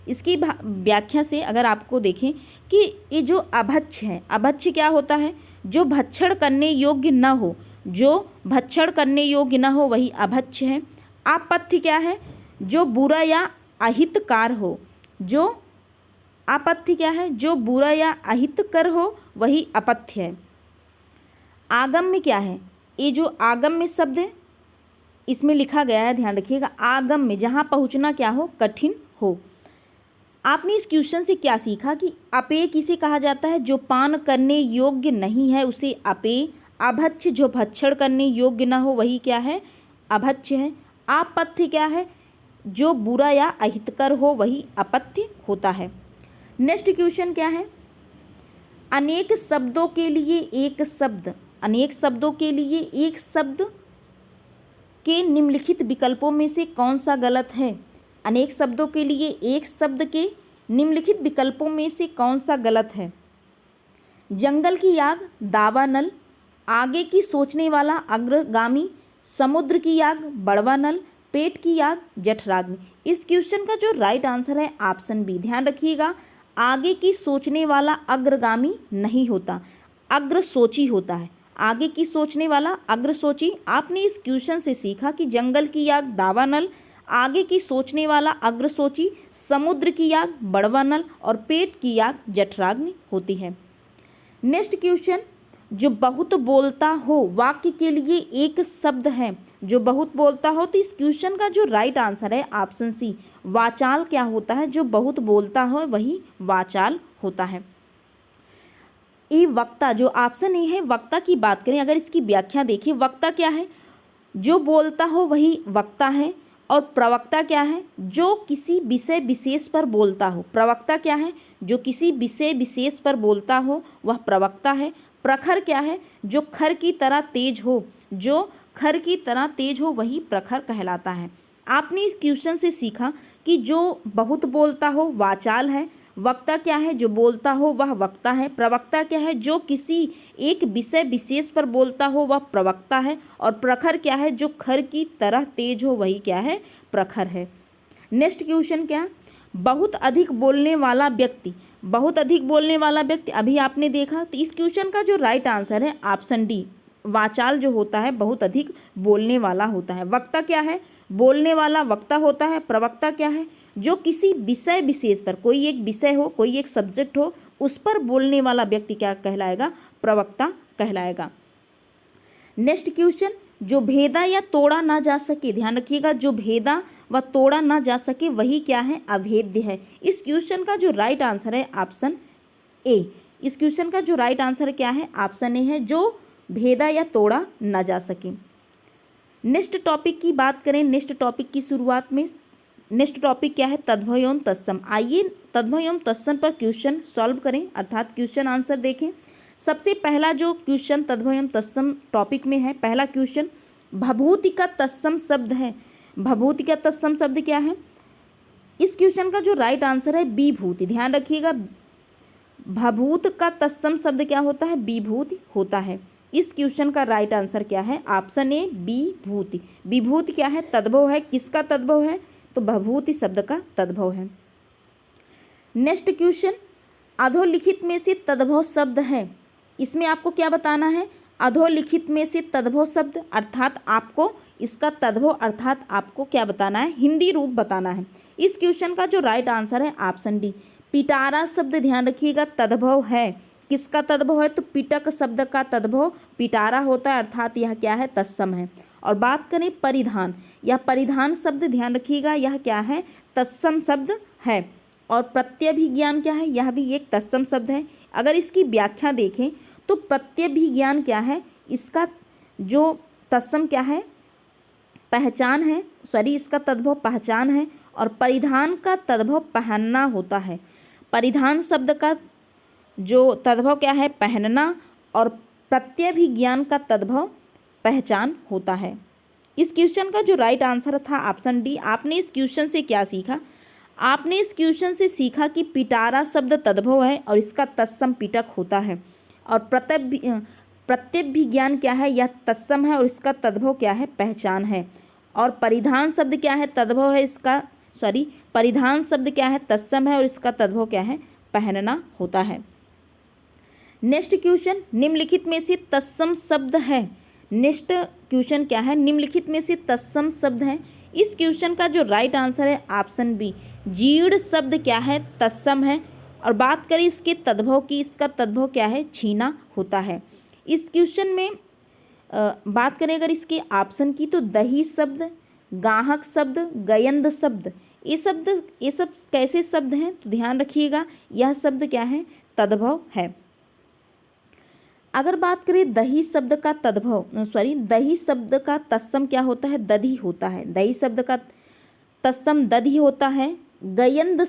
इसकी व्याख्या से अगर आपको देखें कि ये जो अभक्ष्य है, अभक्ष्य क्या होता है? जो भक्षण करने योग्य न हो, जो भक्षण करने योग्य न हो वही अभक्ष्य है। आपत्ति क्या है? जो बुरा या अहितकार हो। जो आपत्ति क्या है? जो बुरा या अहितकर हो वही अपथ्य है। आगम्य क्या है? ये जो आगम्य शब्द है इसमें लिखा गया है, ध्यान रखिएगा, आगम्य जहाँ पहुँचना क्या हो? कठिन हो। आपने इस क्वेश्चन से क्या सीखा कि अपेय किसे कहा जाता है? जो पान करने योग्य नहीं है उसे अपेय। अभक्ष्य जो भक्षण करने योग्य न हो वही क्या है? अभक्ष्य है। आपत्य क्या है? जो बुरा या अहितकर हो वही अपत्य होता है। नेक्स्ट क्वेश्चन क्या है? अनेक शब्दों के लिए एक शब्द, अनेक शब्दों के लिए एक शब्द के निम्नलिखित विकल्पों में से कौन सा गलत है? अनेक शब्दों के लिए एक शब्द के निम्नलिखित विकल्पों में से कौन सा गलत है? जंगल की आग दावानल, आगे की सोचने वाला अग्रगामी, समुद्र की आग बड़वानल, पेट की आग जठराग्नि। इस क्वेश्चन का जो राइट आंसर है ऑप्शन बी। ध्यान रखिएगा, आगे की सोचने वाला अग्रगामी नहीं होता, अग्रसोची होता है। आगे की सोचने वाला अग्रसोची। आपने इस क्वेश्चन से सीखा कि जंगल की आग दावानल, आगे की सोचने वाला अग्रसोची, समुद्र की आग बड़वानल और पेट की आग जठराग्नि होती है। नेक्स्ट क्वेश्चन, जो बहुत बोलता हो वाक्य के लिए एक शब्द है। जो बहुत बोलता हो, तो इस क्वेश्चन का जो राइट आंसर है ऑप्शन सी वाचाल क्या होता है? जो बहुत बोलता हो वही वाचाल होता है। ये वक्ता, जो ऑप्शन ए है वक्ता की बात करें, अगर इसकी व्याख्या देखिए, वक्ता क्या है? जो बोलता हो वही वक्ता है। और प्रवक्ता क्या है? जो किसी विषय विशेष पर बोलता हो। प्रवक्ता क्या है? जो किसी विषय विशेष पर बोलता हो वह प्रवक्ता है। प्रखर क्या है? जो खर की तरह तेज हो, जो खर की तरह तेज हो वही प्रखर कहलाता है। आपने इस क्वेश्चन से सीखा कि जो बहुत बोलता हो वाचाल है। वक्ता क्या है? जो बोलता हो वह वक्ता है। प्रवक्ता क्या है? जो किसी एक विषय विशेष पर बोलता हो वह प्रवक्ता है। और प्रखर क्या है? जो खर की तरह तेज हो वही क्या है? प्रखर है। नेक्स्ट क्वेश्चन क्या? बहुत अधिक बोलने वाला व्यक्ति, बहुत अधिक बोलने वाला व्यक्ति अभी आपने देखा। तो इस क्वेश्चन का जो राइट आंसर है ऑप्शन डी वाचाल जो होता है बहुत अधिक बोलने वाला होता है। वक्ता क्या है? बोलने वाला वक्ता होता है। प्रवक्ता क्या है? जो किसी विषय विशेष पर, कोई एक विषय हो, कोई एक सब्जेक्ट हो, उस पर बोलने वाला व्यक्ति क्या कहलाएगा? प्रवक्ता कहलाएगा। नेक्स्ट क्वेश्चन, जो भेदा या तोड़ा ना जा सके, ध्यान रखिएगा, जो भेदा व तोड़ा ना जा सके वही क्या है? अभेद्य है। इस क्वेश्चन का जो राइट आंसर है ऑप्शन ए। इस क्वेश्चन का जो राइट आंसर क्या है? ऑप्शन ए है, जो भेदा या तोड़ा ना जा सके। नेक्स्ट टॉपिक की बात करें, नेक्स्ट टॉपिक की शुरुआत में नेक्स्ट टॉपिक क्या है? तद्भव एवं तत्सम। आइए तद्भव एवं तत्सम पर क्वेश्चन सॉल्व करें, अर्थात क्वेश्चन आंसर देखें। सबसे पहला जो क्वेश्चन तद्भव एवं तत्सम टॉपिक में है, पहला क्वेश्चन, भभूति का तत्सम शब्द है। भभूति का तत्सम शब्द क्या है? इस क्वेश्चन का जो राइट आंसर है विभूति। ध्यान रखिएगा, भभूत का तत्सम शब्द क्या होता है? विभूति होता है। इस क्वेश्चन का राइट आंसर क्या है? ऑप्शन ए विभूति। विभूति क्या है? तद्भव है। किसका तद्भव है? तो भभूति शब्द का तद्भव है। नेक्स्ट क्वेश्चन, अधोलिखित में से तद्भव शब्द है। इसमें आपको क्या बताना है? अधोलिखित में से तद्भव शब्द, अर्थात आपको इसका तद्भव अर्थात आपको क्या बताना है? हिंदी रूप बताना है। इस क्वेश्चन का जो राइट आंसर है ऑप्शन डी, पिटारा शब्द। ध्यान रखिएगा, तद्भव है। किसका तद्भव है? तो पिटक शब्द का तद्भव पिटारा होता है, अर्थात यह क्या है? तत्सम है। और बात करें परिधान, यह परिधान शब्द, ध्यान रखिएगा, यह क्या है? तत्सम शब्द है। और प्रत्यभिज्ञान क्या है? यह भी एक तत्सम शब्द है। अगर इसकी व्याख्या देखें तो प्रत्यभिज्ञान क्या है? इसका जो तत्सम क्या है? पहचान है, सॉरी, इसका तद्भव पहचान है। और परिधान का तद्भव पहनना होता है। परिधान शब्द का जो तद्भव क्या है? पहनना। और प्रत्यभिज्ञान का तद्भव पहचान होता है। इस क्वेश्चन का जो राइट आंसर था ऑप्शन डी। आपने इस क्वेश्चन से क्या सीखा? आपने इस क्वेश्चन से सीखा कि पिटारा शब्द तद्भव है और इसका तत्सम पिटक होता है। और प्रत्यभिज्ञान क्या है? यह तत्सम है और इसका तद्भव क्या है? पहचान है। और परिधान शब्द क्या है? तद्भव है, इसका परिधान शब्द क्या है? तत्सम है और इसका तद्भव क्या है? पहनना होता है। नेक्स्ट क्वेश्चन, निम्नलिखित में से तत्सम शब्द है। नेक्स्ट क्वेश्चन क्या है? निम्नलिखित में से तत्सम शब्द है। इस क्वेश्चन का जो राइट आंसर है ऑप्शन बी, जीर्ण शब्द क्या है? तत्सम है। और बात करें इसके तद्भव की, इसका तद्भव क्या है? छीना होता है। इस क्वेश्चन में बात करें अगर इसके ऑप्शन की, तो दही शब्द, गाहक शब्द, गयंद शब्द, ये सब कैसे शब्द हैं? तो ध्यान रखिएगा, यह शब्द क्या है? तद्भव है। अगर बात करें दही शब्द का तद्भव, दही शब्द का तत्सम क्या होता है? दधि होता है। दही शब्द का तत्सम दधि होता है। गयंद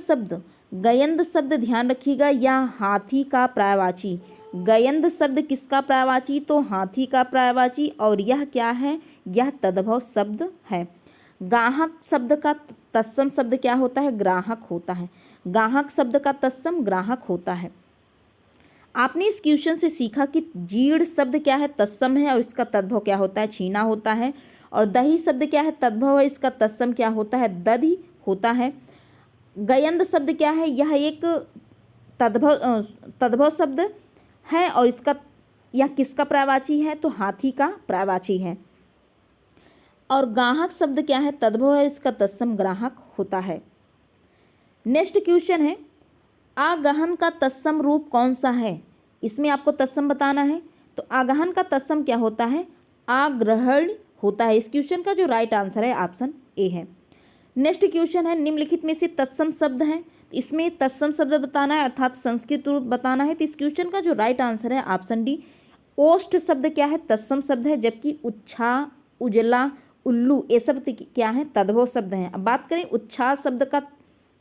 शब्द ध्यान रखिएगा, यह हाथी का पर्यायवाची। गयंद शब्द किसका पर्यायवाची? तो हाथी का पर्यायवाची। और यह क्या है? यह तद्भव शब्द है। गाहक शब्द का तत्सम शब्द क्या होता है? ग्राहक होता है। गाहक शब्द का तत्सम ग्राहक होता है। आपने इस क्वेश्चन से सीखा कि जीर्ण शब्द क्या है? तत्सम है और इसका तद्भव क्या होता है? छीना होता है। और दही शब्द क्या है? तद्भव है, इसका तत्सम क्या होता है? दधि होता है। गयंद शब्द क्या है? यह एक तद्भव शब्द है और यह किसका पर्यायवाची है? तो हाथी का पर्यायवाची है। और गाहक शब्द क्या है? तद्भव है, इसका तत्सम ग्राहक होता है। नेक्स्ट क्वेश्चन है, आगहन का तत्सम रूप कौन सा है? इसमें आपको तत्सम बताना है। तो आगहन का तत्सम क्या होता है? आग्रहण होता है। इस क्वेश्चन का जो राइट आंसर है ऑप्शन ए है। नेक्स्ट क्वेश्चन है, निम्नलिखित में से तत्सम शब्द है। इसमें तत्सम शब्द बताना है, अर्थात संस्कृत रूप बताना है। तो इस क्वेश्चन का जो राइट आंसर है ऑप्शन डी, ओष्ठ शब्द क्या है? तत्सम शब्द है। जबकि उच्छा, उजला, उल्लू ये सब क्या है? तद्भव शब्द हैं। अब बात करें उत्साह शब्द का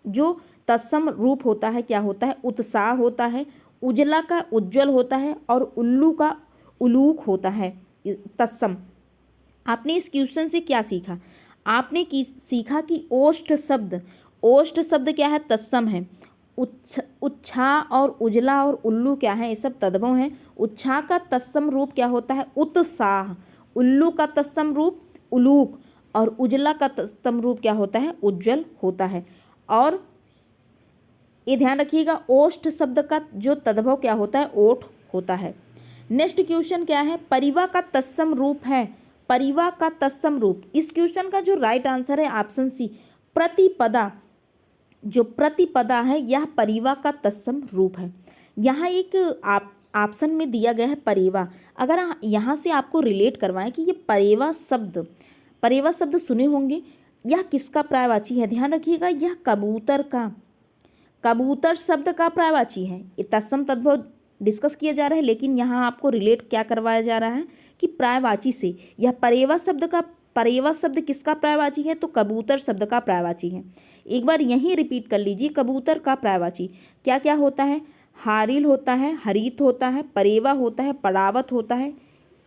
जो तत्सम रूप होता है, क्या होता है? उत्साह होता है। उजला का उज्ज्वल होता है और उल्लू का उलूक होता है तत्सम। आपने इस क्वेश्चन से क्या सीखा? आपने सीखा कि ओष्ठ शब्द क्या है? तत्सम है। उत्साह और उजला और उल्लू क्या है? ये सब तद्भव हैं। उत्साह का तत्सम रूप क्या होता है? उत्साह। उल्लू का तत्सम रूप उलूक। और उजला का तत्सम रूप क्या होता है? उज्जवल होता है। और ये ध्यान रखिएगा, ओष्ठ शब्द का जो तद्भव क्या होता है? ओठ होता है। नेक्स्ट क्वेश्चन क्या है? परिवा का तत्सम रूप है। परिवा का तत्सम रूप, इस क्वेश्चन का जो राइट आंसर है ऑप्शन सी, प्रतिपदा। जो प्रतिपदा है यह परीवा का तत्सम रूप है। यहाँ एक ऑप्शन में दिया गया है परेवा। अगर यहाँ से आपको रिलेट करवाएं कि ये परेवा शब्द सुने होंगे, यह किसका पर्यायवाची है? ध्यान रखिएगा, यह कबूतर शब्द का पर्यायवाची है। ये तत्सम तद्भव डिस्कस किया जा रहा है, लेकिन यहाँ आपको रिलेट क्या करवाया जा रहा है कि पर्यायवाची से। यह परेवा शब्द किसका पर्यायवाची है? तो कबूतर शब्द का पर्यायवाची है। एक बार यहीं रिपीट कर लीजिए, कबूतर का पर्यायवाची क्या क्या होता है? हारिल होता है, हरित होता है, परेवा होता है, परावत होता है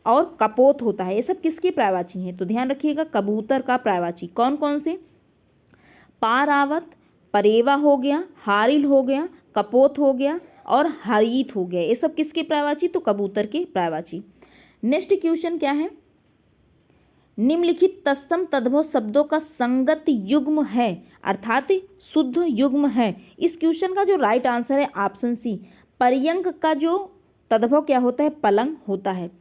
और कपोत होता है। ये सब किसके पर्यायवाची हैं? तो ध्यान रखिएगा, कबूतर का पर्यायवाची कौन कौन से? पारावत, परेवा हो गया, हारिल हो गया, कपोत हो गया और हरित हो गया। ये सब किसके पर्यायवाची? तो कबूतर के पर्यायवाची। नेक्स्ट क्वेश्चन क्या है? निम्नलिखित तत्सम तद्भव शब्दों का संगत युग्म है, अर्थात शुद्ध युग्म है। इस क्वेश्चन का जो राइट आंसर है ऑप्शन सी, पर्यंक का जो तद्भव क्या होता है? पलंग होता है।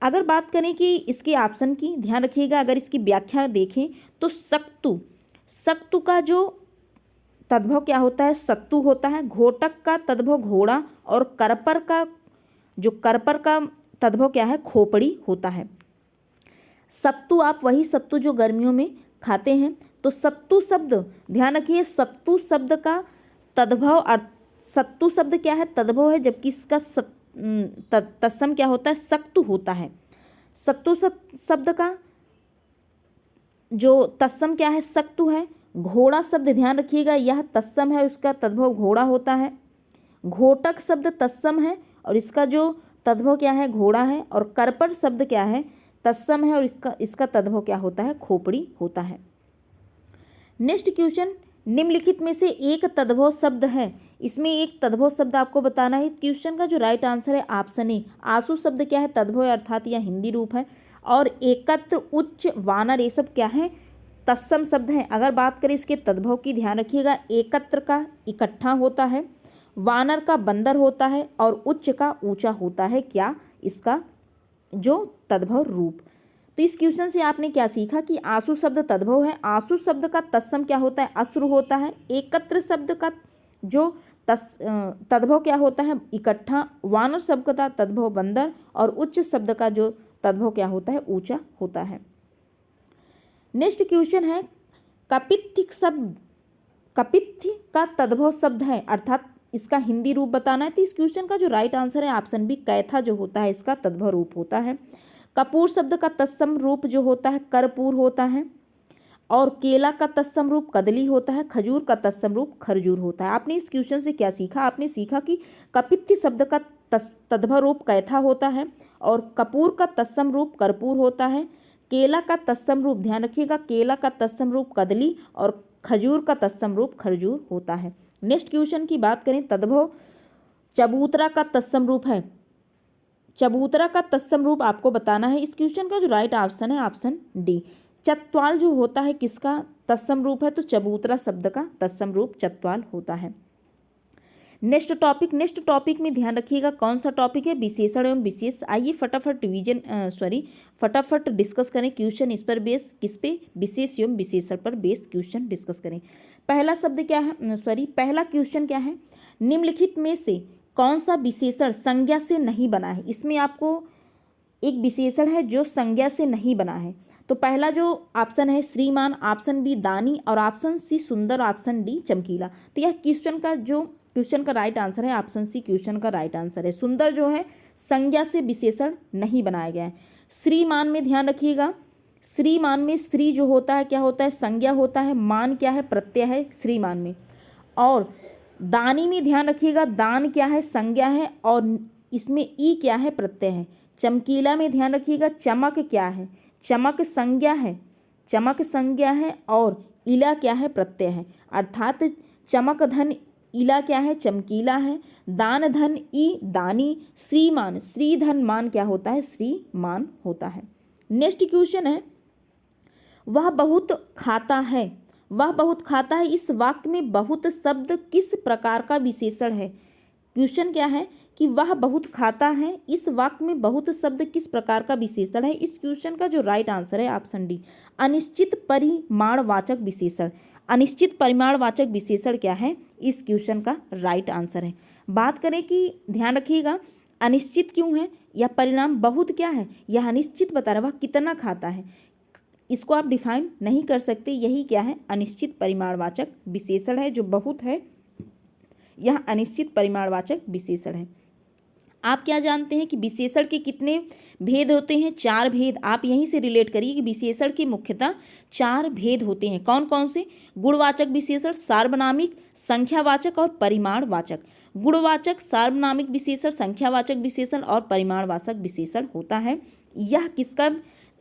अगर बात करें कि इसके ऑप्शन की, ध्यान रखिएगा, अगर इसकी व्याख्या देखें तो सक्तु का जो तद्भव क्या होता है? सत्तू होता है। घोटक का तद्भव घोड़ा और करपर का तद्भव क्या है? खोपड़ी होता है। सत्तू, आप वही सत्तू जो गर्मियों में खाते हैं। तो सत्तू शब्द, ध्यान रखिए, सत्तू शब्द का तद्भव सत्तू शब्द क्या है? तद्भव है, जबकि इसका तत्सम क्या होता है? सक्तु होता है। सत्तू शब्द का जो तत्सम क्या है? सक्तु है। घोड़ा शब्द, ध्यान रखिएगा, यह तत्सम है, उसका तद्भव घोड़ा होता है। घोटक शब्द तत्सम है और इसका जो तद्भव क्या है? घोड़ा है। और करपर शब्द क्या है? तत्सम है और इसका तद्भव क्या होता है? खोपड़ी होता है। नेक्स्ट क्वेश्चन, निम्नलिखित में से एक तद्भव शब्द है, इसमें एक तद्भव शब्द आपको बताना है। क्वेश्चन का जो राइट आंसर है ऑप्शन ए, आंसू शब्द क्या है? तद्भव अर्थात यह हिंदी रूप है। और एकत्र, उच्च, वानर, ये सब क्या है? तत्सम शब्द हैं। अगर बात करें इसके तद्भव की, ध्यान रखिएगा, एकत्र का इकट्ठा होता है, वानर का बंदर होता है और उच्च का ऊंचा होता है। क्या? इसका जो तद्भव रूप। तो इस क्वेश्चन से आपने क्या सीखा कि आंसू शब्द तद्भव है। आंसू शब्द का तत्सम क्या होता है? अश्रु होता है। एकत्र शब्द का जो तद्भव क्या होता है? इकट्ठा। वानर शब्द का तद्भव बंदर और उच्च शब्द का जो तद्भव क्या होता है? ऊंचा होता है। नेक्स्ट क्वेश्चन है, कपित्थ का तद्भव शब्द है, अर्थात इसका हिंदी रूप बताना है। तो इस क्वेश्चन का जो राइट आंसर है ऑप्शन बी, कैथा जो होता है इसका तद्भव रूप होता है। कपूर शब्द का तत्सम रूप जो होता है? कर्पूर होता है। और केला का तत्सम रूप कदली होता है। खजूर का तत्सम रूप खरजूर होता है। आपने इस क्वेश्चन से क्या सीखा? आपने सीखा कि कपित्थ शब्द का तद्भव रूप कैथा होता है और कपूर का तत्सम रूप कर्पूर होता है। केला का तत्सम रूप, ध्यान रखिएगा, केला का तत्सम रूप कदली और खजूर का तत्सम रूप खरजूर होता है। नेक्स्ट क्वेश्चन की बात करें, तद्भव चबूतरा का तत्सम रूप है। चबूतरा का तत्सम रूप आपको बताना है। इस क्वेश्चन का जो राइट ऑप्शन है ऑप्शन डी, चत्वाल जो होता है किसका तत्सम रूप है? तो चबूतरा शब्द का तत्सम रूप चत्वाल होता है। नेक्स्ट टॉपिक में ध्यान रखिएगा, कौन सा टॉपिक है? विशेषण एवं विशेष। आइए फटाफट डिस्कस करें क्वेश्चन। इस पर बेस किस पे? विशेष एवं विशेषण पर बेस क्वेश्चन डिस्कस करें। पहला क्वेश्चन क्या है? निम्नलिखित में से कौन सा विशेषण संज्ञा से नहीं बना है? इसमें आपको एक विशेषण है जो संज्ञा से नहीं बना है। तो पहला जो ऑप्शन है श्रीमान, ऑप्शन बी दानी और ऑप्शन सी सुंदर, ऑप्शन डी चमकीला। तो यह क्वेश्चन का राइट आंसर है ऑप्शन सी, क्वेश्चन का राइट आंसर है। सुंदर जो है संज्ञा से विशेषण नहीं बनाया गया है। श्रीमान में ध्यान रखिएगा, श्रीमान में श्री जो होता है क्या होता है? संज्ञा होता है। मान क्या है? प्रत्यय है श्रीमान में। और दानी में ध्यान रखिएगा, दान क्या है? संज्ञा है और इसमें ई क्या है? प्रत्यय है। चमकीला में ध्यान रखिएगा, चमक क्या है? चमक संज्ञा है और इला क्या है? प्रत्यय है। अर्थात चमक धन इला क्या है? चमकीला है। दान धन ई दानी। श्रीमान, श्री धन मान क्या होता है? श्रीमान होता है। नेक्स्ट क्वेश्चन है, वह बहुत खाता है। इस वाक्य में बहुत शब्द किस प्रकार का विशेषण है? क्वेश्चन क्या है कि वह बहुत खाता है, इस वाक्य में बहुत शब्द किस प्रकार का विशेषण है? इस क्वेश्चन का जो राइट आंसर है ऑप्शन डी, अनिश्चित परिमाणवाचक विशेषण। अनिश्चित परिमाणवाचक विशेषण क्या है, इस क्वेश्चन का राइट आंसर है। बात करें कि ध्यान रखिएगा अनिश्चित क्यों है, यह परिणाम बहुत क्या है, यह अनिश्चित बता रहा है वह कितना खाता है, इसको आप डिफाइन नहीं कर सकते। यही क्या है, अनिश्चित परिमाणवाचक विशेषण है। जो बहुत है यह अनिश्चित परिमाणवाचक विशेषण है। आप क्या जानते हैं कि विशेषण के कितने भेद होते हैं, 4 भेद। आप यहीं से रिलेट करिए कि विशेषण के मुख्यतः 4 भेद होते हैं। कौन कौन से, गुणवाचक विशेषण, सार्वनामिक, संख्यावाचक और परिमाणवाचक। गुणवाचक, सार्वनामिक विशेषण, संख्यावाचक विशेषण और परिमाणवाचक विशेषण होता है। यह किसका,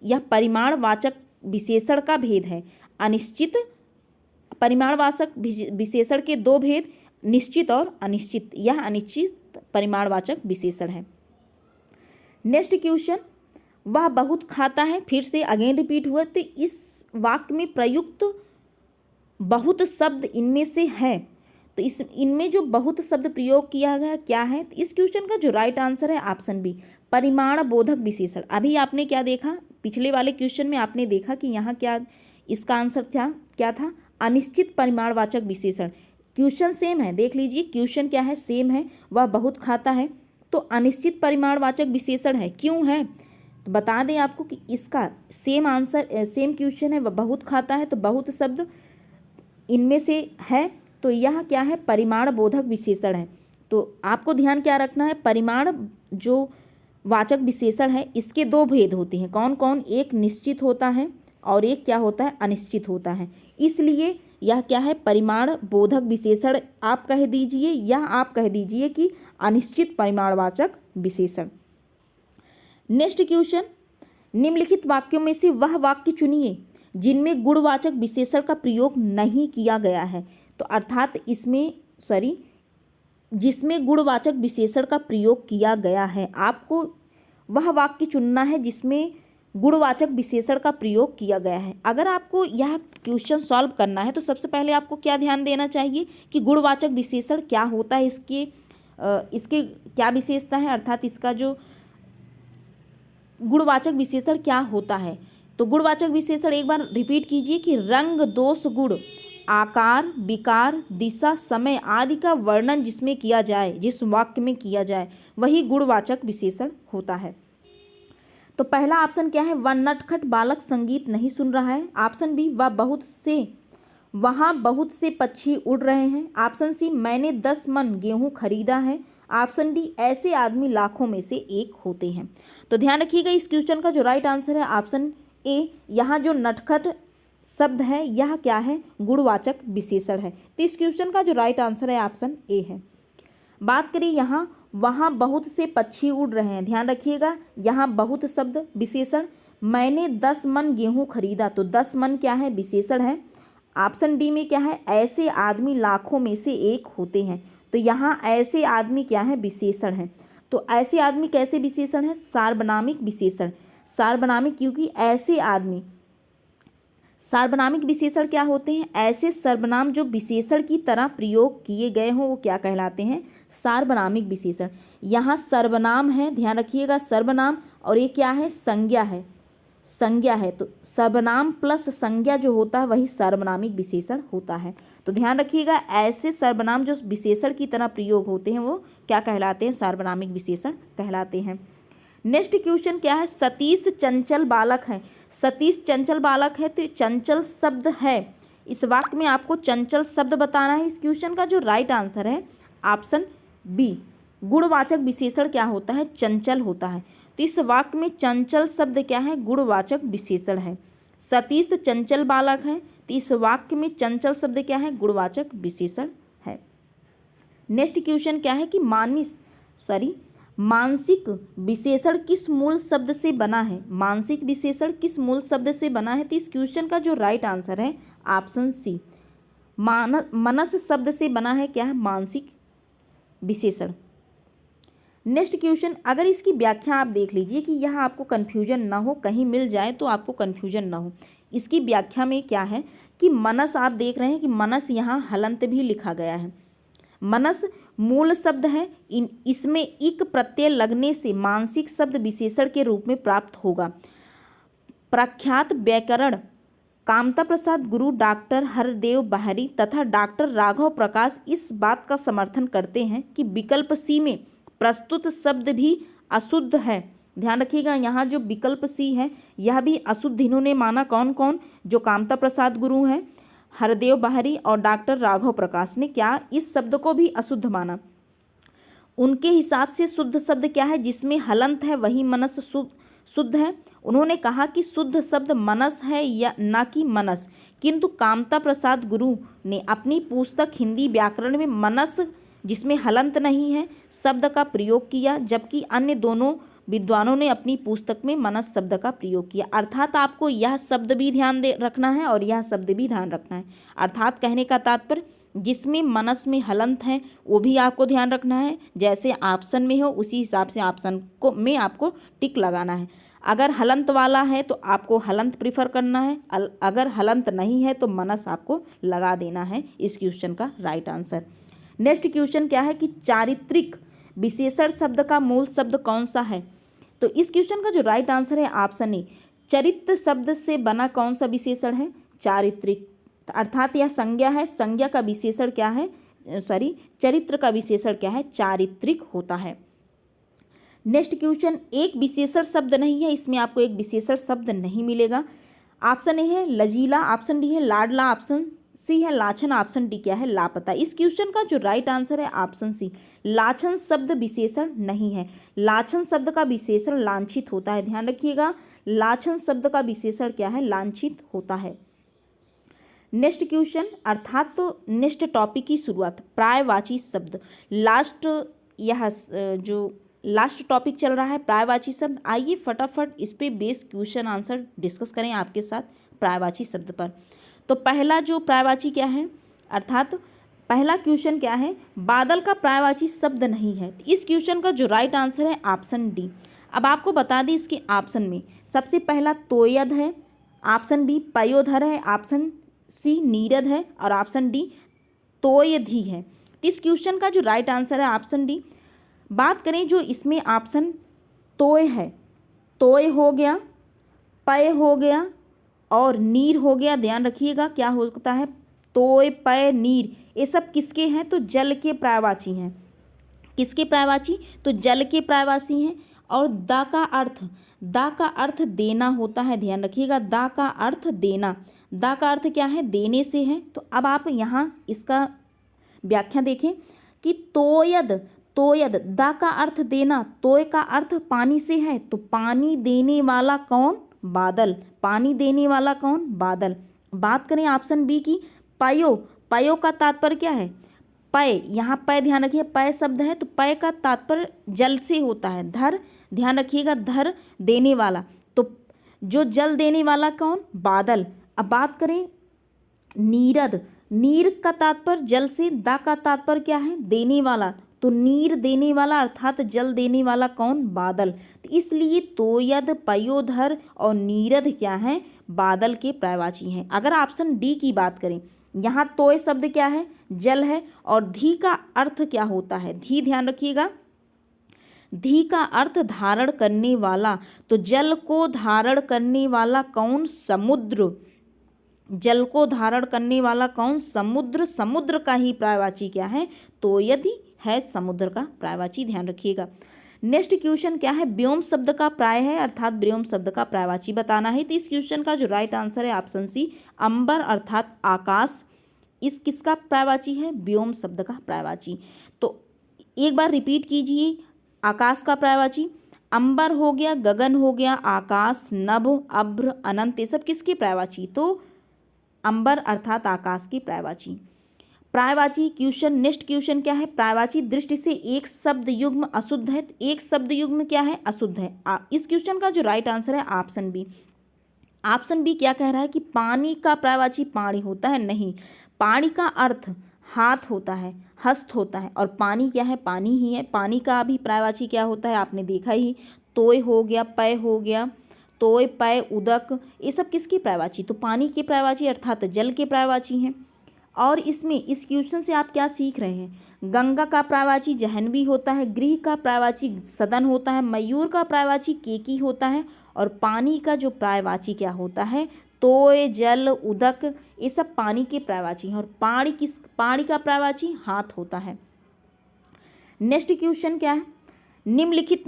यह परिमाणवाचक विशेषण का भेद है। अनिश्चित परिमाणवाचक विशेषण के 2 भेद, निश्चित और अनिश्चित। यह अनिश्चित परिमाणवाचक विशेषण है। नेक्स्ट क्वेश्चन, वह बहुत खाता है, फिर से अगेन रिपीट हुआ, तो इस वाक्य में प्रयुक्त बहुत शब्द इनमें से है, तो इनमें जो बहुत शब्द प्रयोग किया गया क्या है, तो इस क्वेश्चन का जो राइट आंसर है ऑप्शन बी, परिमाण बोधक विशेषण। अभी आपने क्या देखा, पिछले वाले क्वेश्चन में आपने देखा कि यहाँ क्या इसका आंसर क्या था, अनिश्चित परिमाणवाचक विशेषण। क्वेश्चन सेम है, देख लीजिए क्वेश्चन क्या है, सेम है, वह बहुत खाता है, तो अनिश्चित परिमाणवाचक विशेषण है। क्यों है, तो बता दें आपको कि इसका सेम आंसर, सेम क्वेश्चन है, वह बहुत खाता है, तो बहुत शब्द इनमें से है, तो यह क्या है, परिमाण बोधक विशेषण है। तो आपको ध्यान क्या रखना है, परिमाण जो वाचक विशेषण है इसके 2 भेद होते हैं। कौन कौन, एक निश्चित होता है और एक क्या होता है, अनिश्चित होता है। इसलिए यह क्या है, परिमाण बोधक विशेषण आप कह दीजिए, यह आप कह दीजिए कि अनिश्चित परिमाणवाचक विशेषण। नेक्स्ट क्वेश्चन, निम्नलिखित वाक्यों में से वह वाक्य चुनिए जिनमें गुणवाचक विशेषण का प्रयोग नहीं किया गया है। तो अर्थात जिसमें गुणवाचक विशेषण का प्रयोग किया गया है, आपको वह वाक्य चुनना है जिसमें गुणवाचक विशेषण का प्रयोग किया गया है। अगर आपको यह क्वेश्चन सॉल्व करना है तो सबसे पहले आपको क्या ध्यान देना चाहिए कि गुणवाचक विशेषण क्या होता है, इसके क्या विशेषता है, अर्थात इसका जो गुणवाचक विशेषण क्या होता है। तो गुणवाचक विशेषण एक बार रिपीट कीजिए कि रंग, दोष, गुण, आकार, विकार, दिशा, समय आदि का वर्णन जिसमें किया जाए, जिस वाक्य में किया जाए, वही गुणवाचक विशेषण होता है। तो पहला ऑप्शन क्या है, वह नटखट बालक संगीत नहीं सुन रहा है। ऑप्शन बी, वहाँ बहुत से पक्षी उड़ रहे हैं। ऑप्शन सी, मैंने 10 मन गेहूं खरीदा है। ऑप्शन डी, ऐसे आदमी लाखों में से एक होते हैं। तो ध्यान रखिएगा इस क्वेश्चन का जो राइट आंसर है ऑप्शन ए। यहाँ जो नटखट शब्द है यह क्या है, गुणवाचक विशेषण है। तो इस क्वेश्चन का जो राइट आंसर है ऑप्शन ए है। बात करें यहाँ, वहाँ बहुत से पक्षी उड़ रहे हैं, ध्यान रखिएगा यहाँ बहुत शब्द विशेषण, मैंने 10 मन गेहूं खरीदा, तो 10 मन क्या है, विशेषण है। ऑप्शन डी में क्या है, ऐसे आदमी लाखों में से एक होते हैं, तो यहाँ ऐसे आदमी क्या है, विशेषण है। तो ऐसे आदमी कैसे विशेषण है, सार्वनामिक विशेषण। सार्वनामिक क्योंकि ऐसे आदमी, सार्वनामिक विशेषण क्या होते हैं, ऐसे सर्वनाम जो विशेषण की तरह प्रयोग किए गए हों वो क्या कहलाते हैं, सार्वनामिक विशेषण। यहाँ सर्वनाम है, ध्यान रखिएगा सर्वनाम, और ये क्या है, संज्ञा है, संज्ञा है। तो सर्वनाम प्लस संज्ञा जो होता है वही सार्वनामिक विशेषण होता है। तो ध्यान रखिएगा ऐसे सर्वनाम जो विशेषण की तरह प्रयोग होते हैं वो क्या कहलाते हैं, सार्वनामिक विशेषण कहलाते हैं। नेक्स्ट क्वेश्चन क्या है, सतीश चंचल बालक है। सतीश चंचल बालक है, तो चंचल शब्द है, इस वाक्य में आपको चंचल शब्द बताना है। इस क्वेश्चन का जो राइट आंसर है ऑप्शन बी, गुणवाचक विशेषण क्या होता है, चंचल होता है। तो इस वाक्य में चंचल शब्द क्या है, गुणवाचक विशेषण है। सतीश चंचल बालक है, तो इस वाक्य में चंचल शब्द क्या है, गुणवाचक विशेषण है। नेक्स्ट क्वेश्चन क्या है कि मानसिक विशेषण किस मूल शब्द से बना है। मानसिक विशेषण किस मूल शब्द से बना है, तो इस क्वेश्चन का जो राइट आंसर है ऑप्शन सी, मनस शब्द से बना है क्या है, मानसिक विशेषण। नेक्स्ट क्वेश्चन, अगर इसकी व्याख्या आप देख लीजिए कि यह आपको कन्फ्यूजन ना हो, कहीं मिल जाए तो आपको कन्फ्यूजन ना हो। इसकी व्याख्या में क्या है कि मनस, आप देख रहे हैं कि मनस यहाँ हलंत भी लिखा गया है। मनस मूल शब्द है, इसमें इक प्रत्यय लगने से मानसिक शब्द विशेषण के रूप में प्राप्त होगा। प्रख्यात व्याकरण कामता प्रसाद गुरु, डॉक्टर हरदेव बाहरी तथा डॉक्टर राघव प्रकाश इस बात का समर्थन करते हैं कि विकल्प सी में प्रस्तुत शब्द भी अशुद्ध है। ध्यान रखिएगा, यहाँ जो विकल्प सी है यह भी अशुद्ध इन्होंने माना। कौन कौन? जो कामता प्रसाद गुरु हैं, हरदेव बाहरी और डॉक्टर राघव प्रकाश ने क्या इस शब्द को भी अशुद्ध माना। उनके हिसाब से शुद्ध शब्द क्या है? जिसमें हलंत है वही मनस शुद्ध है। उन्होंने कहा कि शुद्ध शब्द मनस है या ना कि मनस, किंतु कामता प्रसाद गुरु ने अपनी पुस्तक हिंदी व्याकरण में मनस, जिसमें हलंत नहीं है, शब्द का प्रयोग किया, जबकि अन्य दोनों विद्वानों ने अपनी पुस्तक में मनस शब्द का प्रयोग किया। अर्थात आपको यह शब्द भी ध्यान दे रखना है और यह शब्द भी ध्यान रखना है। अर्थात कहने का तात्पर्य जिसमें मनस में हलंत है वो भी आपको ध्यान रखना है, जैसे ऑप्शन में हो उसी हिसाब से ऑप्शन को में आपको टिक लगाना है। अगर हलंत वाला है तो आपको हलंत प्रीफर करना है, अगर हलंत नहीं है तो मनस आपको लगा देना है इस क्वेश्चन का राइट आंसर। नेक्स्ट क्वेश्चन क्या है कि चारित्रिक विशेषण शब्द का मूल शब्द कौन सा है? तो इस क्वेश्चन का जो राइट आंसर है ऑप्शन ए, चरित्र शब्द से बना कौन सा विशेषण है? चारित्रिक। अर्थात यह संज्ञा है, संज्ञा का विशेषण क्या है? चरित्र का विशेषण क्या है? चारित्रिक होता है। नेक्स्ट क्वेश्चन, एक विशेषण शब्द नहीं है, इसमें आपको एक विशेषण शब्द नहीं मिलेगा। ऑप्शन ए है लजीला, ऑप्शन डी है लाडला, ऑप्शन सी है लाछन, ऑप्शन डी क्या है? लापता। इस क्वेश्चन का जो राइट आंसर है ऑप्शन सी, लाछन शब्द विशेषण नहीं है। लाछन शब्द का विशेषण लांछित होता है। ध्यान रखिएगा, लाछन शब्द का विशेषण क्या है? लांछित होता है। नेक्स्ट क्वेश्चन, अर्थात तो नेक्स्ट टॉपिक की शुरुआत, प्रायवाची शब्द। जो लास्ट टॉपिक चल रहा है प्रायवाची शब्द। आइए फटाफट इस पे बेस्ड क्वेश्चन आंसर डिस्कस करें आपके साथ प्रायवाची शब्द पर। तो पहला जो प्रायवाची क्या है, अर्थात पहला क्वेश्चन क्या है? बादल का प्रायवाची शब्द नहीं है। इस क्वेश्चन का जो राइट आंसर है ऑप्शन डी। अब आपको बता दें इसके ऑप्शन में सबसे पहला तोयद है, ऑप्शन बी पयोधर है, ऑप्शन सी नीरद है और ऑप्शन डी तोयधी है। इस क्वेश्चन का जो राइट आंसर है ऑप्शन डी। बात करें जो इसमें ऑप्शन तोय है, तोय हो गया, पय हो गया और नीर हो गया। ध्यान रखिएगा क्या होता है, तोय पय नीर, ये सब किसके हैं? तो जल के प्रायवाची हैं। किसके प्रायवाची? तो जल के प्रायवाची हैं। और दा का अर्थ देना होता है। ध्यान रखिएगा, दा का अर्थ देना, दा का अर्थ क्या है? देने से है। तो अब आप यहाँ इसका व्याख्या देखें कि तोयद दा का अर्थ देना, तोय का अर्थ पानी से है, तो पानी देने वाला कौन? बादल। पानी देने वाला कौन? बादल। बात करें ऑप्शन बी की, पयो का तात्पर्य क्या है? पय, यहाँ पय ध्यान रखिए, पय शब्द है तो पय का तात्पर्य जल से होता है। धर, ध्यान रखिएगा, धर देने वाला, तो जो जल देने वाला कौन? बादल। अब बात करें नीरद, नीर का तात्पर्य जल से, दा का तात्पर्य क्या है? देने वाला, तो नीर देने वाला अर्थात जल देने वाला कौन? बादल। तो इसलिए तोयद, पयोधर और नीरद क्या है? बादल के प्रायवाची हैं। अगर ऑप्शन डी की बात करें, यहाँ तोय शब्द क्या है? जल है। और धी का अर्थ क्या होता है? धी, ध्यान रखिएगा, धी का अर्थ धारण करने वाला, तो जल को धारण करने वाला कौन? समुद्र। जल को धारण करने वाला कौन? समुद्र। समुद्र का ही प्रायवाची क्या है? तोयदी है समुद्र का प्रायवाची। ध्यान रखिएगा। नेक्स्ट क्वेश्चन क्या है? व्योम शब्द का प्राय है, अर्थात व्योम शब्द का प्रायवाची बताना है। तो इस क्वेश्चन का जो राइट आंसर है ऑप्शन सी, अंबर अर्थात आकाश। इस किसका प्रायवाची है? व्योम शब्द का प्रायवाची। तो एक बार रिपीट कीजिए, आकाश का प्रायवाची अंबर हो गया, गगन हो गया, आकाश, नभ, अभ्र, अनंत, ये सब किसकी प्रायवाची? तो अंबर अर्थात आकाश की प्रायवाची। प्रायवाची क्वेश्चन, नेक्स्ट क्वेश्चन क्या है? प्रायवाची दृष्टि से एक शब्द युग्म अशुद्ध है। एक शब्द युग्म क्या है? अशुद्ध है। इस क्वेश्चन का जो राइट आंसर है ऑप्शन बी। ऑप्शन बी क्या कह रहा है कि पानी का प्रायवाची पाणी होता है? नहीं, पाणी का अर्थ हाथ होता है, हस्त होता है, और पानी क्या है? पानी ही है। पानी का भी प्रायवाची क्या होता है? आपने देखा ही, तोय हो गया, पय हो गया, तोय पय उदक, ये सब किसकी प्रायवाची? तो पानी की प्रायवाची अर्थात जल के प्रायवाची हैं। और इसमें इस क्वेश्चन से आप क्या सीख रहे हैं? गंगा का प्रायवाची जहन्वी होता है, गृह का प्रायवाची सदन होता है, मयूर का प्रायवाची केकी होता है, और पानी का जो प्रायवाची क्या होता है? तोय, जल, उदक, ये सब पानी के पर्यायवाची हैं। और पानी का पर्यायवाची हाथ होता है। नेक्स्ट क्वेश्चन क्या है, निम्नलिखित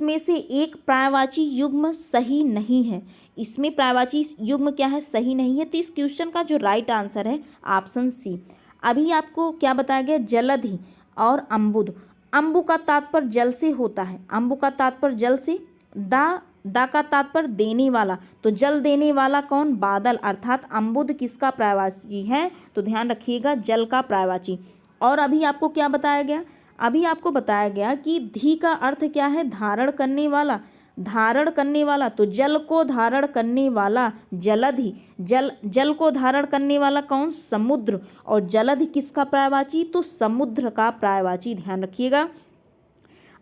में से एक पर्यायवाची युग्म सही नहीं है। इसमें पर्यायवाची युग्म क्या है, सही नहीं है। तो इस क्वेश्चन का जो राइट आंसर है ऑप्शन सी। अभी आपको क्या बताया गया, जलधि और अम्बुद। अम्बु का तात्पर्य जल से होता है, अम्बु का तात्पर्य जल से। दा का तात्पर्य देने वाला, तो जल देने वाला कौन, बादल, अर्थात अम्बुद किसका पर्यायवाची है, तो ध्यान रखिएगा जल का पर्यायवाची। और अभी आपको क्या बताया गया, अभी आपको बताया गया कि धी का अर्थ क्या है, धारण करने वाला, धारण करने वाला, तो जल को धारण करने वाला जलधि, जल को धारण करने वाला कौन, समुद्र। और जलधि किसका पर्यायवाची, तो समुद्र का पर्यायवाची। ध्यान रखिएगा,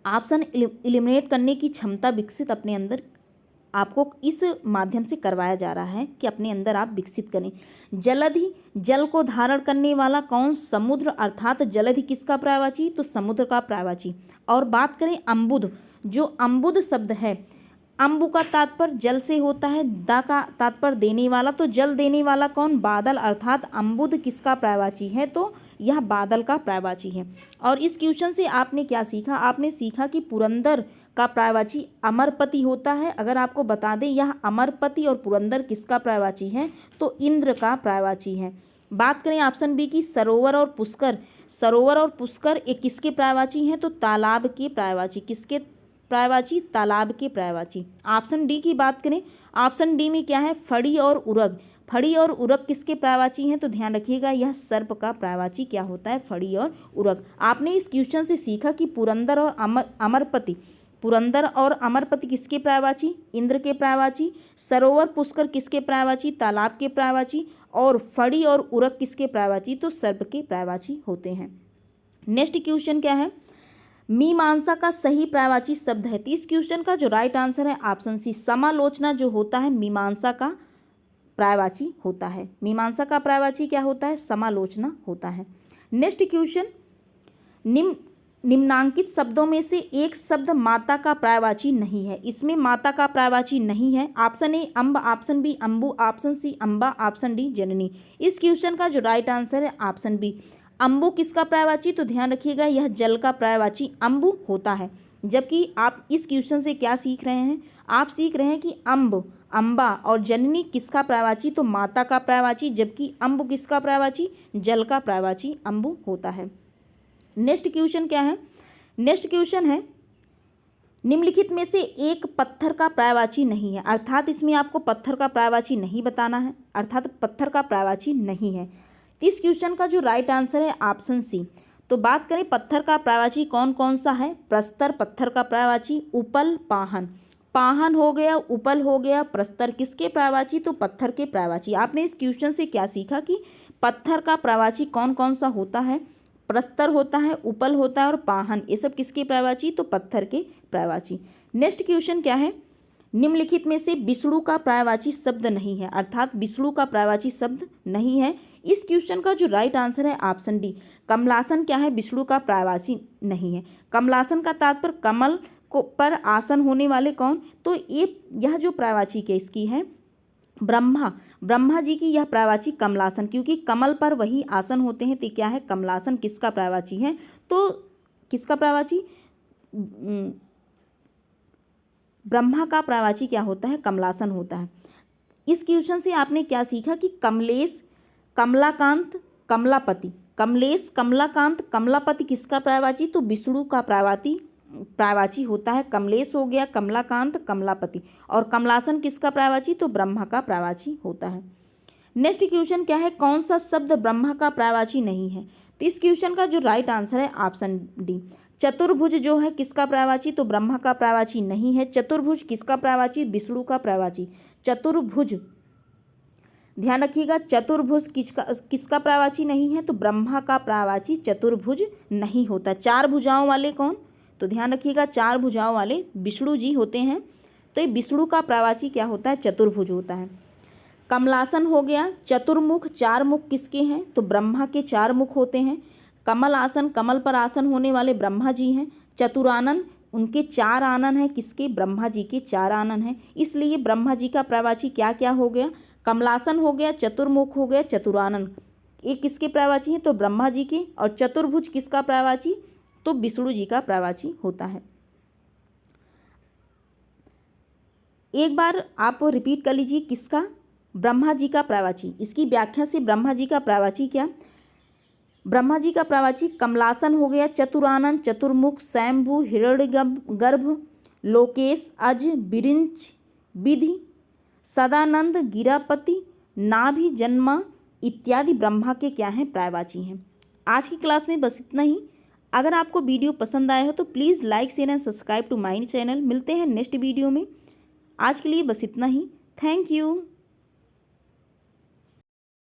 ऑप्शन एलिमिनेट करने की क्षमता विकसित अपने अंदर आपको इस माध्यम से करवाया जा रहा है कि अपने अंदर आप विकसित करें। जलधि, जल को धारण करने वाला कौन, समुद्र, अर्थात जलधि किसका पर्यायवाची, तो समुद्र का पर्यायवाची। और बात करें अम्बुद, जो अम्बुद शब्द है, अम्बु का तात्पर्य जल से होता है, दा का तात्पर्य देने वाला, तो जल देने वाला कौन, बादल, अर्थात अम्बुद किसका पर्यायवाची है, तो यह बादल का पर्यायवाची है। और इस क्वेश्चन से आपने क्या सीखा, आपने सीखा कि पुरंदर का पर्यायवाची अमरपति होता है। अगर आपको बता दें यह अमरपति और पुरंदर किसका पर्यायवाची है, तो इंद्र का पर्यायवाची है। बात करें ऑप्शन बी की, सरोवर और पुष्कर, सरोवर और पुष्कर ये किसके पर्यायवाची हैं, तो तालाब के पर्यायवाची। किसके पर्यायवाची, तालाब के पर्यायवाची। ऑप्शन डी की बात करें, ऑप्शन डी में क्या है, फड़ी और उरग, फड़ी और उरग किसके पर्यायवाची हैं, तो ध्यान रखिएगा यह सर्प का पर्यायवाची क्या होता है, फड़ी और उरग। आपने इस क्वेश्चन से सीखा कि पुरंदर और अमरपति, पुरंदर और अमरपति किसके पर्यायवाची, इंद्र के पर्यायवाची। सरोवर पुष्कर किसके पर्यायवाची, तालाब के पर्यायवाची। और फड़ी और उरग किसके पर्यायवाची, तो सर्प के पर्यायवाची होते हैं। नेक्स्ट क्वेश्चन क्या है, मीमांसा का सही पर्यायवाची शब्द है। तो इस क्वेश्चन का जो राइट आंसर है ऑप्शन सी, समालोचना जो होता है मीमांसा का पर्यायवाची होता है। मीमांसा का पर्यायवाची क्या होता है, समालोचना होता है। नेक्स्ट क्वेश्चन, निम्नांकित शब्दों में से एक शब्द माता का पर्यायवाची नहीं है। इसमें माता का पर्यायवाची नहीं है। ऑप्शन ए अम्ब, ऑप्शन बी अम्बु, ऑप्शन सी अम्बा, ऑप्शन डी जननी। इस क्वेश्चन का जो राइट आंसर है ऑप्शन बी, अम्बु किसका पर्यायवाची, तो ध्यान रखिएगा यह जल का पर्यायवाची अम्बु होता है। जबकि आप इस क्वेश्चन से क्या सीख रहे हैं, आप सीख रहे हैं कि अम्ब, अम्बा और जननी किसका पर्यायवाची, तो माता का पर्यायवाची, जबकि अम्बु किसका पर्यायवाची, जल का पर्यायवाची अम्बु होता है। नेक्स्ट क्वेश्चन क्या है, नेक्स्ट क्वेश्चन है, निम्नलिखित में से एक पत्थर का पर्यायवाची नहीं है। अर्थात इसमें आपको पत्थर का पर्यायवाची नहीं बताना है, अर्थात पत्थर का पर्यायवाची नहीं है। इस क्वेश्चन का जो राइट आंसर है ऑप्शन सी। तो बात करें पत्थर का पर्यायवाची कौन कौन सा है, प्रस्तर पत्थर का पर्यायवाची, उपल, पाहन, पाहन हो गया, उपल हो गया, प्रस्तर किसके पर्यायवाची, तो पत्थर के पर्यायवाची। आपने इस क्वेश्चन से क्या सीखा कि पत्थर का पर्यायवाची कौन कौन सा होता है, प्रस्तर होता है, उपल होता है और पाहन, ये सब किसके पर्यायवाची, तो पत्थर के पर्यायवाची। नेक्स्ट क्वेश्चन क्या है, निम्नलिखित में से विष्णु का पर्यायवाची शब्द नहीं है। अर्थात विष्णु का पर्यायवाची शब्द नहीं है। इस क्वेश्चन का जो राइट आंसर है ऑप्शन डी, कमलासन क्या है, विष्णु का पर्यायवाची नहीं है। कमलासन का तात्पर्य कमल को पर आसन होने वाले कौन, तो यह जो पर्यायवाची के इसकी है ब्रह्मा, ब्रह्मा जी की यह पर्यायवाची कमलासन, क्योंकि कमल पर वही आसन होते हैं। तो क्या है, कमलासन किसका पर्यायवाची है, तो किसका पर्यायवाची, ब्रह्मा का पर्यायवाची क्या होता है, कमलासन होता है। इस क्वेश्चन से आपने क्या सीखा कि कमलेश, कमलाकांत, कमलापति, कमलेश, कमलाकांत, कमलापति किसका पर्यायवाची, तो विष्णु का पर्यायवाची होता है। कमलेश हो गया, कमलाकांत, कमलापति। और कमलासन किसका पर्यायवाची, तो ब्रह्मा का पर्यायवाची होता है। नेक्स्ट क्वेश्चन क्या है, कौन सा शब्द ब्रह्मा का पर्यायवाची नहीं है। तो इस क्वेश्चन का जो राइट आंसर है ऑप्शन डी, चतुर्भुज जो है किसका पर्यायवाची, तो ब्रह्मा का पर्यायवाची नहीं है। चतुर्भुज किसका पर्यायवाची, विष्णु का पर्यायवाची। चतुर्भुज, ध्यान रखिएगा, चतुर्भुज किसका पर्यायवाची नहीं है, तो ब्रह्मा का पर्यायवाची चतुर्भुज नहीं होता। चार भुजाओं वाले कौन, तो ध्यान रखिएगा चार भुजाओं वाले विष्णु जी होते हैं। तो ये विष्णु का पर्यायवाची क्या होता है, चतुर्भुज होता है। कमलासन हो गया, चतुर्मुख, चार मुख किसके हैं, तो ब्रह्मा के चार मुख होते हैं। कमल आसन, कमल पर आसन होने वाले ब्रह्मा जी हैं। चतुरानन, उनके 4 आनन हैं, किसके? ब्रह्मा जी के 4 आनन हैं, इसलिए ब्रह्मा जी का प्रवाची क्या क्या हो गया? कमलासन हो गया, चतुर्मुख हो गया, चतुरानन। ये किसके प्रवाची हैं? तो ब्रह्मा जी के। और चतुर्भुज किसका प्रवाची? तो विष्णु जी का प्रवाची होता है। एक बार आप रिपीट कर लीजिए, किसका? ब्रह्मा जी का प्रवाची। इसकी व्याख्या से ब्रह्मा जी का प्रवाची क्या? ब्रह्मा जी का प्रवाची कमलासन हो गया, चतुरानन, चतुर्मुख, स्वयंभू, हिरण्यगर्भ, लोकेश, अज, बिरिंच, विधि, सदानंद, गिरापति, नाभि, जन्मा इत्यादि ब्रह्मा के क्या हैं? प्रवाची हैं। आज की क्लास में बस इतना ही। अगर आपको वीडियो पसंद आया हो तो please like share and subscribe to my channel. मिलते हैं नेक्स्ट वीडियो में। आज के लिए बस इतना ही। Thank you.